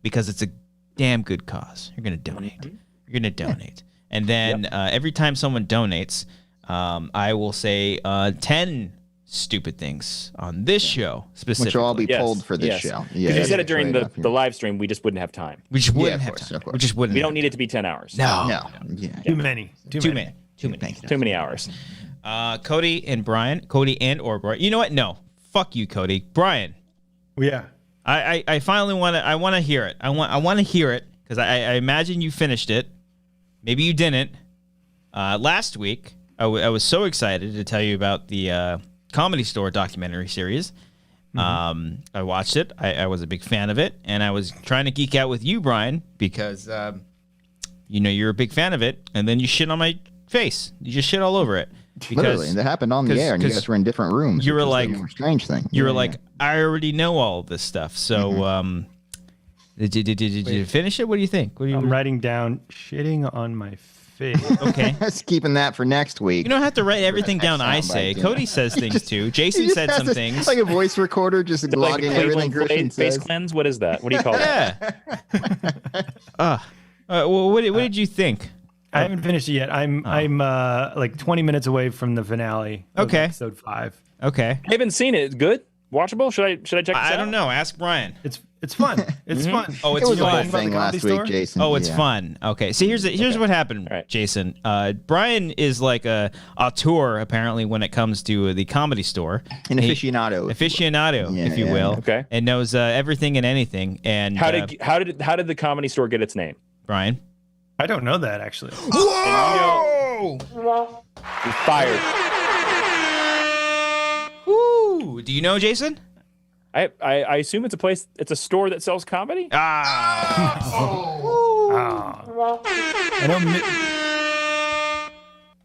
because it's a damn good cause. You're going to donate. You're going to donate. And then every time someone donates, I will say 10 stupid things on this show specifically. Which will all be pulled for this show. Because you said it during the live stream, we just wouldn't have time. We just wouldn't have time. We just wouldn't. We don't need it to be 10 hours. No. Yeah. Too many. Too many hours. Cody and Brian. Cody and or Brian. You know what? No. Fuck you, Cody. Brian. Yeah. I finally want to hear it. I want to hear it because I imagine you finished it. Maybe you didn't. Last week, I was so excited to tell you about the Comedy Store documentary series. I watched it. I was a big fan of it, and I was trying to geek out with you, Brian, because you're a big fan of it, and then you shit on my face. You just shit all over it. Literally, and that happened on the air, and you guys were in different rooms. You were like, a strange thing. You were like, I already know all of this stuff. So, did you finish it? What do you think? I'm writing down shitting on my face. Okay. That's keeping that for next week. You don't have to write everything down I say. Cody says things too. Jason said some things. Like a voice recorder, just logging everything Christian says. Face cleanse? What is that? What do you call that? What did you think? I haven't finished it yet. I'm like 20 minutes away from the finale. Of episode 5. Okay. I haven't seen it. Good? Watchable? Should I check this out? I don't know. Ask Brian. It's fun. It's fun. Oh, it's fun. Thing last week, Jason. Oh, it's fun. Okay. So here's what happened, Jason. Brian is like a auteur apparently when it comes to the Comedy Store. An aficionado, if you will. Okay. And knows everything and anything. And how did the Comedy Store get its name? Brian? I don't know that actually. Whoa! You're fired. Woo! Do you know, Jason? I assume it's a place. It's a store that sells comedy. I know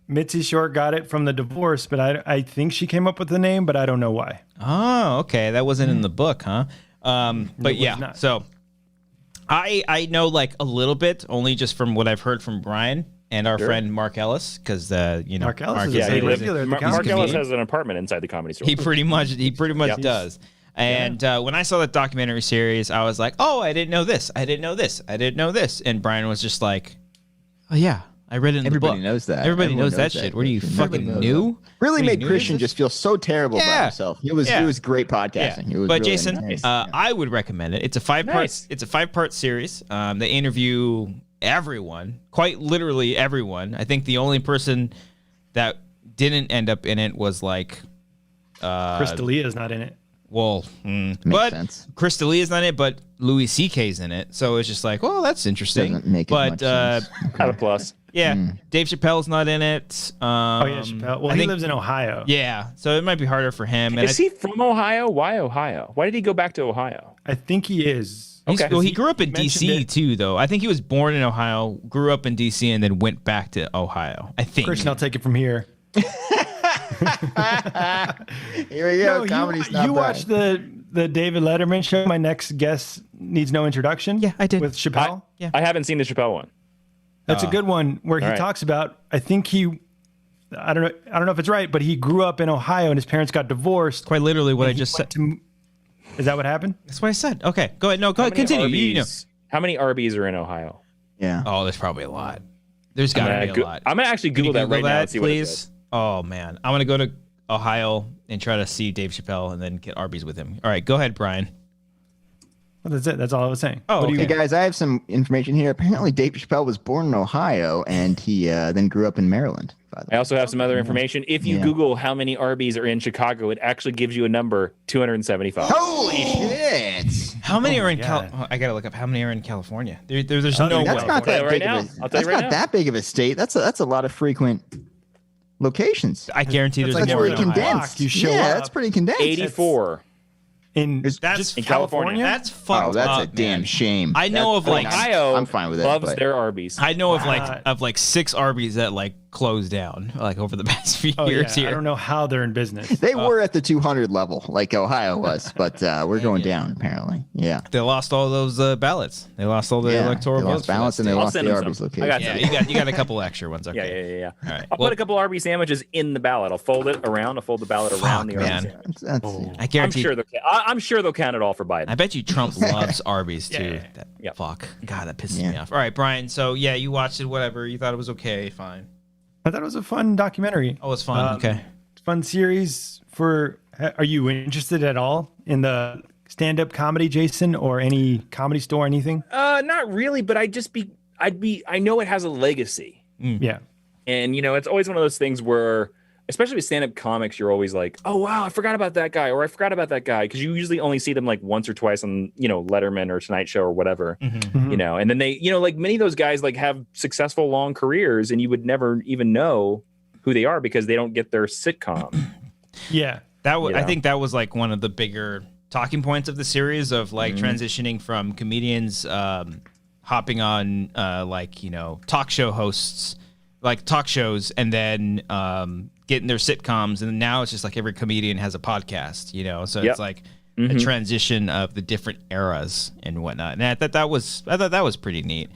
Mitzi Short got it from the divorce, but I think she came up with the name, but I don't know why. Oh, okay. That wasn't in the book, huh? But yeah, so I know like a little bit, only just from what I've heard from Brian and our friend Mark Ellis, because Mark Ellis Mark Ellis has an apartment inside the Comedy Store. He pretty much does. And when I saw that documentary series, I was like, oh, I didn't know this. I didn't know this. I didn't know this. And Brian was just like, oh, yeah, I read it in the book. Everybody knows that. Everybody knows that shit. What are you, fucking new? Really made Christian just feel so terrible about himself. It was great podcasting. It was but really Jason, nice. I would recommend it. It's a 5-part. It's a 5-part series. They interview everyone, quite literally everyone. I think the only person that didn't end up in it was like Chris D'Elia is not in it. Well, Makes sense. Chris D'Elia is not in it, but Louis C.K.'s in it. So it's just like, well, that's interesting. Doesn't make much sense. Not a plus. Yeah, Dave Chappelle's not in it. Chappelle. Well, he lives in Ohio. Yeah, so it might be harder for him. Is he from Ohio? Why Ohio? Why did he go back to Ohio? I think he is. Well, he grew up in D.C. too, though. I think he was born in Ohio, grew up in D.C., and then went back to Ohio. I think. Christian, I'll take it from here. Here we go. Comedy's not you watched the David Letterman show, My Next Guest Needs No Introduction? Yeah, I did. With Chappelle? Yeah. I haven't seen the Chappelle one. That's a good one where he talks about, I think he I don't know if it's right, but he grew up in Ohio and his parents got divorced. Quite literally what I just said. Is that what happened? That's what I said. Okay, go ahead. No, go ahead. Continue. How many Arby's are in Ohio? Yeah. Oh, there's probably a lot. There's got to be a lot. I'm gonna actually Google that right now and see what it says. Oh man, I'm gonna go to Ohio and try to see Dave Chappelle and then get Arby's with him. All right, go ahead, Brian. Well, that's it. That's all I was saying. Oh, okay, guys, I have some information here. Apparently, Dave Chappelle was born in Ohio and he then grew up in Maryland. I also have some other information. If you Google how many Arby's are in Chicago, it actually gives you a number 275. Holy shit! How many are in I gotta look up how many are in California. There's no way. That's not that big of a, that's not that big of a state. That's a lot of frequent locations. I guarantee there's that's more. pretty condensed. That's pretty condensed. 84. That's in California. That's fucked up. That's a damn shame. I know of like Ohio. I'm fine with it. Loves their Arby's. I know of like 6 Arby's that like closed down like over the past few years here. I don't know how they're in business. They were at the 200 level, like Ohio was, but we're going down apparently. Yeah. They lost all those ballots. They lost all the electoral votes. Ballots and they lost the Arby's location. You got a couple extra ones. Okay. Yeah. All right. I'll put a couple Arby's sandwiches in the ballot. I'll fold it around. I'll fold the ballot around the Arby's sandwich. I guarantee. I'm sure they'll count it all for Biden. I bet you Trump loves Arby's too. Fuck. God, that pisses me off. All right, Brian. So you watched it. Whatever. You thought it was okay. Fine. I thought it was a fun documentary. Oh, it's fun. Okay. Fun series are you interested at all in the stand-up comedy, Jason, or any Comedy Store, anything? Not really, but I know it has a legacy. Yeah. And, it's always one of those things where, especially with stand-up comics, you're always like, oh, wow, I forgot about that guy, or I forgot about that guy, because you usually only see them like once or twice on, Letterman or Tonight Show or whatever, and then they, like many of those guys like have successful long careers and you would never even know who they are because they don't get their sitcom. Yeah. I think that was like one of the bigger talking points of the series of like transitioning from comedians hopping on talk show hosts, like talk shows, and then getting their sitcoms, and now it's just like every comedian has a podcast, so it's like a transition of the different eras and whatnot. And I thought that was pretty neat.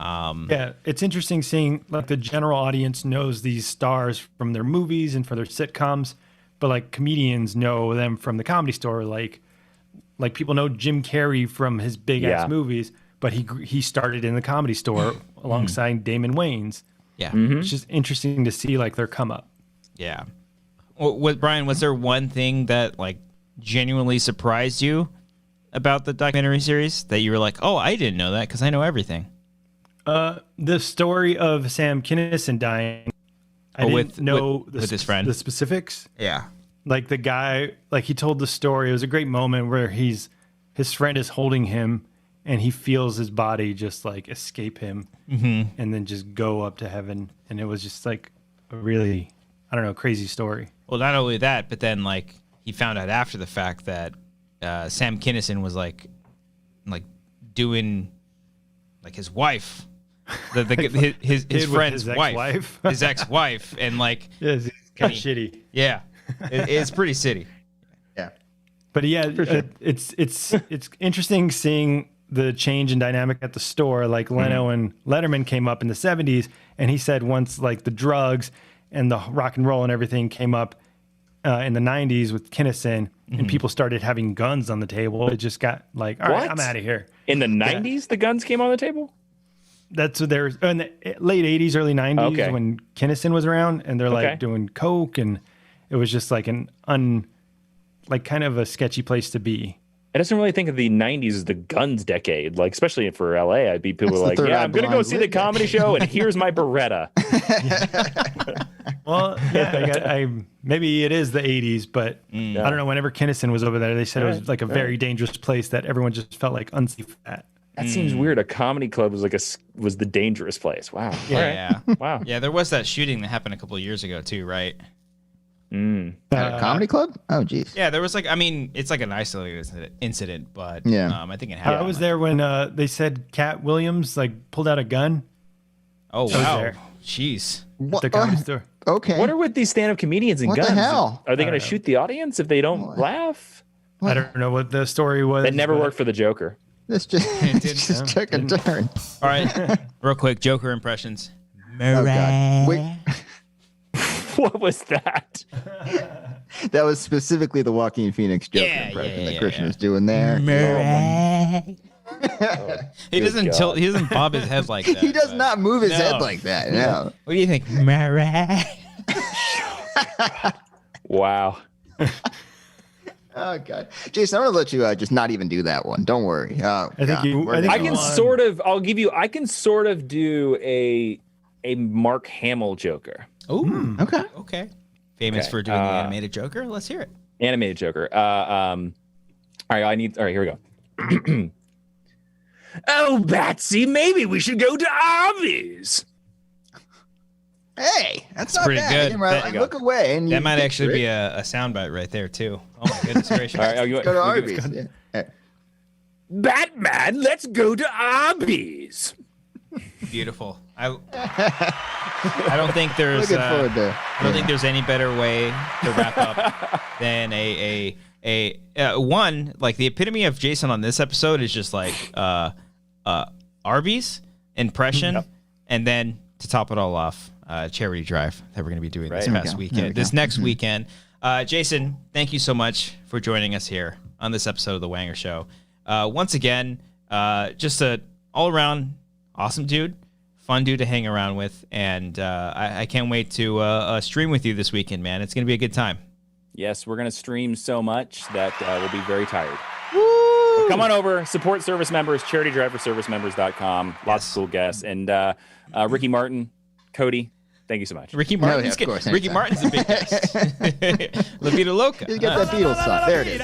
It's interesting seeing like the general audience knows these stars from their movies and for their sitcoms, but like comedians know them from the Comedy Store. Like people know Jim Carrey from his big ass movies, but he started in the Comedy Store alongside Damon Wayans. Yeah, it's just interesting to see like their come up. Yeah. Brian, was there one thing that like genuinely surprised you about the documentary series that you were like, oh, I didn't know that because I know everything? The story of Sam Kinison dying. I didn't know with his friend. The specifics. Yeah. Like the guy, like he told the story. It was a great moment where his friend is holding him and he feels his body just like escape him and then just go up to heaven. And it was just like a really, I don't know, crazy story. Well, not only that, but then like he found out after the fact that Sam Kinison was like doing like his wife, his friend's wife, his ex-wife, and like it's kind of shitty. Yeah, it's pretty shitty. Yeah, but it's interesting seeing the change in dynamic at the store. Like Leno and Letterman came up in the 70s, and he said once like the drugs and the rock and roll and everything came up in the 90s with Kinison, and people started having guns on the table. It just got like, all right, I'm out of here. In the 90s, the guns came on the table? That's what there's in the late 80s, early 90s when Kinison was around, and they're like doing coke, and it was just like like kind of a sketchy place to be. I just don't really think of the 90s as the guns decade, like especially for LA. I'd be people like, yeah, I'm gonna go see the comedy show, and here's my Beretta. Well, yeah, maybe it is the 80s, but I don't know. Whenever Kinison was over there, they said it was like a very dangerous place that everyone just felt like unsafe at. That seems weird. A comedy club was the dangerous place. Wow. Yeah. Wow. Yeah, there was that shooting that happened a couple of years ago too, right? At a comedy club? Oh, geez. Yeah, there was like, I mean, it's like an isolated incident, but I think it happened. I was there when they said Cat Williams like pulled out a gun. Oh wow, jeez. At the comedy store. Okay. What are with these stand-up comedians and guns? What the hell? Are they going to shoot the audience if they don't laugh? I don't know what the story was. It never worked for the Joker. This just took a turn. All right, real quick, Joker impressions. Oh, God. Wait. What was that? That was specifically the Joaquin Phoenix Joker impression that Christian was doing there. He doesn't tilt. He doesn't bob his head like that. He does not move his head like that. No. What do you think? Wow. Oh God, Jason, I'm gonna let you just not even do that one. Don't worry. I can sort of. I'll give you. I can sort of do a Mark Hamill Joker. Oh, okay. Famous for doing the animated Joker. Let's hear it. Animated Joker. All right. All right. Here we go. Oh, Batsy, maybe we should go to Arby's. Hey, that's not pretty bad. good. I look away, and that might actually be a soundbite right there too. Oh my goodness gracious! All right, go to Arby's. Yeah. Batman, let's go to Arby's. Beautiful. I don't think there's I don't think there's any better way to wrap up than a one, like the epitome of Jason on this episode is just like Arby's impression, and then to top it all off, charity drive that we're going to be doing this past weekend, this next weekend. Jason, thank you so much for joining us here on this episode of the Wanger Show. Once again, just a all around awesome dude, fun dude to hang around with, and I can't wait to stream with you this weekend, man. It's going to be a good time. Yes, we're going to stream so much that we'll be very tired. Woo! Come on over, support service members, charitydriverservicemembers.com. Lots of cool guests. And Ricky Martin, Cody, thank you so much. Ricky Martin's Ricky Martin's a big guest. La Vida Loca. You get that Beatles stuff. There it is.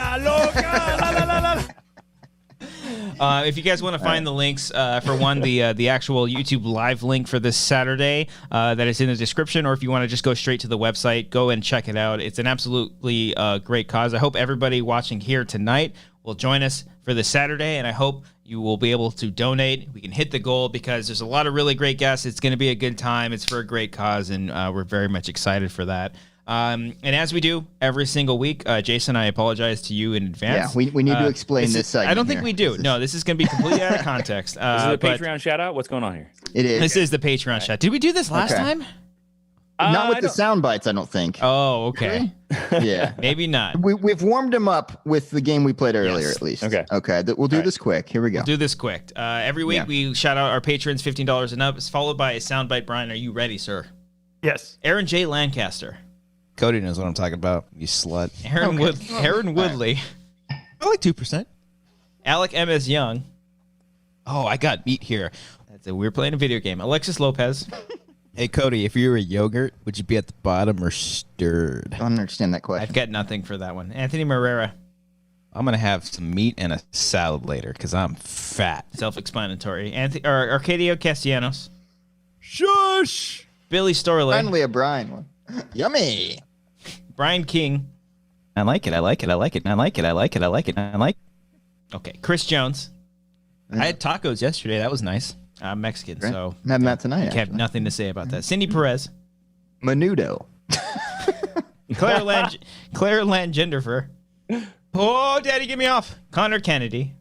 If you guys want to find the links, for one, the actual YouTube live link for this Saturday, that is in the description, or if you want to just go straight to the website, go and check it out. It's an absolutely great cause. I hope everybody watching here tonight will join us for this Saturday, and I hope you will be able to donate. We can hit the goal because there's a lot of really great guests. It's going to be a good time. It's for a great cause, and we're very much excited for that. And as we do every single week, Jason, I apologize to you in advance. Yeah, we need to explain this segment. I don't think we do. No, this is going to be completely out of context. This is a Patreon shout out? What's going on here? It is. This is the Patreon shout. Did we do this last time? Not with the sound bites, I don't think. Oh, okay. Yeah. Maybe not. We've warmed him up with the game we played earlier, at least. Okay. We'll do this quick. Here we go. We'll do this quick. Every week we shout out our patrons, $15 and up. It's followed by a soundbite. Brian, are you ready, sir? Yes. Aaron J. Lancaster. Cody knows what I'm talking about, you slut. Aaron Woodley. I like 2%. Alec M.S. Young. Oh, I got meat here. That's it. We're playing a video game. Alexis Lopez. Hey, Cody, if you were a yogurt, would you be at the bottom or stirred? I don't understand that question. I've got nothing for that one. Anthony Marrera. I'm going to have some meat and a salad later because I'm fat. Self-explanatory. Arcadio Castellanos. Shush! Billy Storley. Finally a Brian one. Yummy. Brian King. I like it. Okay. Chris Jones. I had tacos yesterday. That was nice. I'm Mexican, Great. so I'm having that tonight. I have nothing to say about that. Cindy Perez. Menudo. Claire Langenderfer. Oh, Daddy, get me off. Connor Kennedy.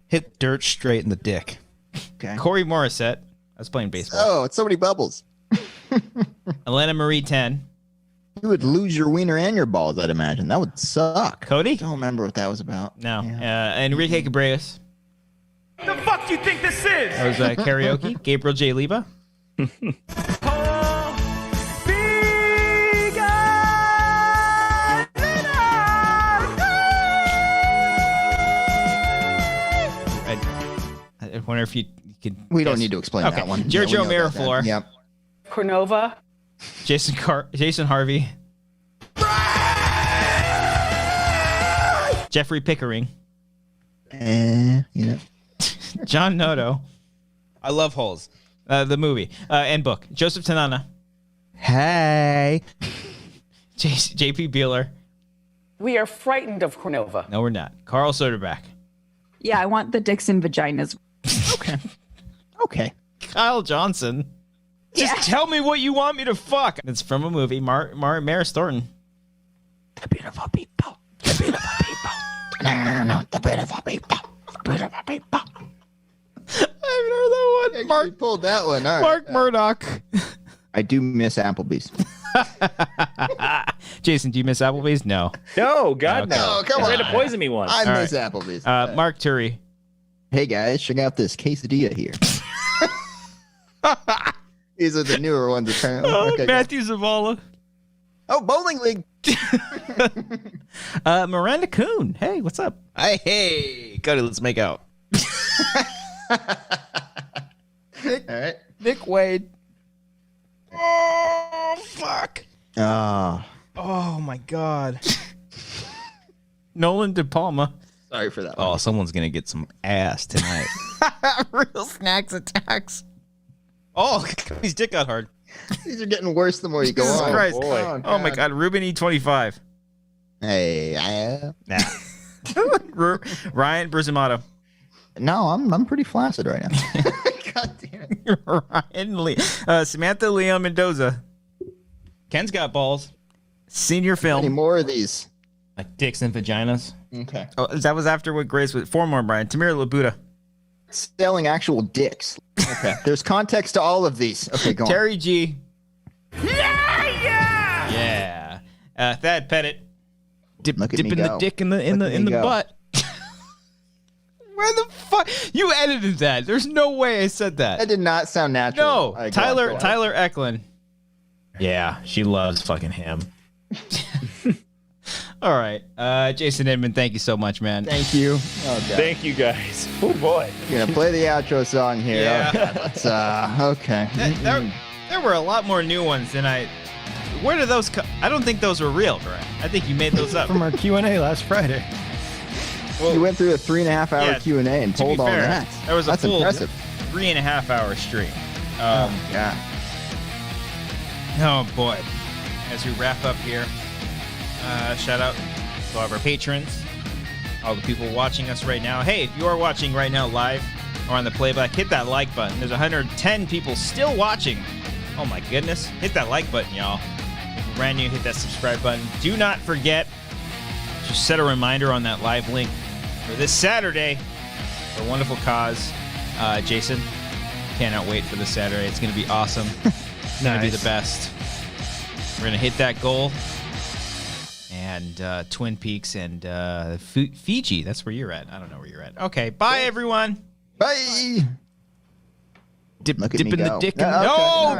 Hit dirt straight in the dick. Okay. Corey Morissette. I was playing baseball. Oh, it's so many bubbles. Elena Marie 10. You would lose your wiener and your balls, I'd imagine. That would suck. Cody? I don't remember what that was about. No. Enrique Cabreras. The fuck do you think this is? That was karaoke. Gabriel J. Leba. I wonder if you could. We don't need to explain that one. Giorgio Miraflor. Yep. Cornova. Jason Harvey. Jeffrey Pickering. Yeah. John Noto. I love holes. The movie and book. Joseph Tanana. Hey. JP Beeler. We are frightened of Cornova. No, we're not. Carl Soderback. Yeah, I want the dicks and vaginas. Okay. Kyle Johnson. Just tell me what you want me to fuck. It's from a movie. Maris Thornton. The beautiful people. The beautiful people. No. The beautiful people. The beautiful people. I haven't heard that one. Mark pulled that one. All right. Mark Murdoch. I do miss Applebee's. Jason, do you miss Applebee's? No. No, God, Okay. no. come They on. tried to poison me once. I miss Applebee's. Mark Turi. Hey guys, check out this quesadilla here. These are the newer ones apparently. Okay, Matthew Zavala. oh, bowling league. Miranda Kuhn. Hey, what's up? Hey, Cody, let's make out. All right. Nick Wade. Oh, fuck. Oh, my God. Nolan De Palma. sorry for that. Oh, someone's gonna get some ass tonight. Real snacks attacks. Oh, his dick got hard. These are getting worse the more you go Jesus on. Christ. boy. Oh, my God. Ruben E25. Hey, Nah. Ryan Brizamato. no, I'm pretty flaccid right now. God damn it. Ryan Lee. Samantha Leo Mendoza. Ken's got balls. Senior Any film. more of these? Like dicks and vaginas. Okay. Oh, that was after what Grace was. 4 more, Brian. Tamira Labuda. Selling actual dicks. Okay. There's context to all of these. Okay, go on. Terry G. Yeah. Thad Pettit. Look at me Dipping go. the dick in the Look at me go. butt. Where the fuck? You edited that. There's no way I said that. That did not sound natural. No. All right, go on, Tyler go on. Tyler Eklund. Yeah, she loves fucking him. All right. Jason Inman, thank you so much, man. Thank you. Oh, God. Thank you, guys. Oh, boy. You're going to play the outro song here. Yeah. Okay. Let's, okay. There were a lot more new ones than I. Where did those come? I don't think those were real, Brian. I think you made those up. From our Q&A last Friday. You went through a 3.5 hour Yeah, Q&A and to be pulled all fair, that. There was a That's full impressive. 3.5 hour stream. Yeah. Oh boy. As we wrap up here, shout out to all of our patrons, all the people watching us right now. Hey, if you are watching right now live or on the playback, hit that like button. There's 110 people still watching. Oh my goodness. Hit that like button, y'all. If you're brand new, hit that subscribe button. Do not forget to set a reminder on that live link for this Saturday for a wonderful cause. Jason, cannot wait for this Saturday. It's going to be awesome. It's going to be the best. We're going to hit that goal. And Twin Peaks and Fiji. That's where you're at. I don't know where you're at. Okay. Bye, everyone. Bye. Dipping Look at me the go. dick in Okay. No!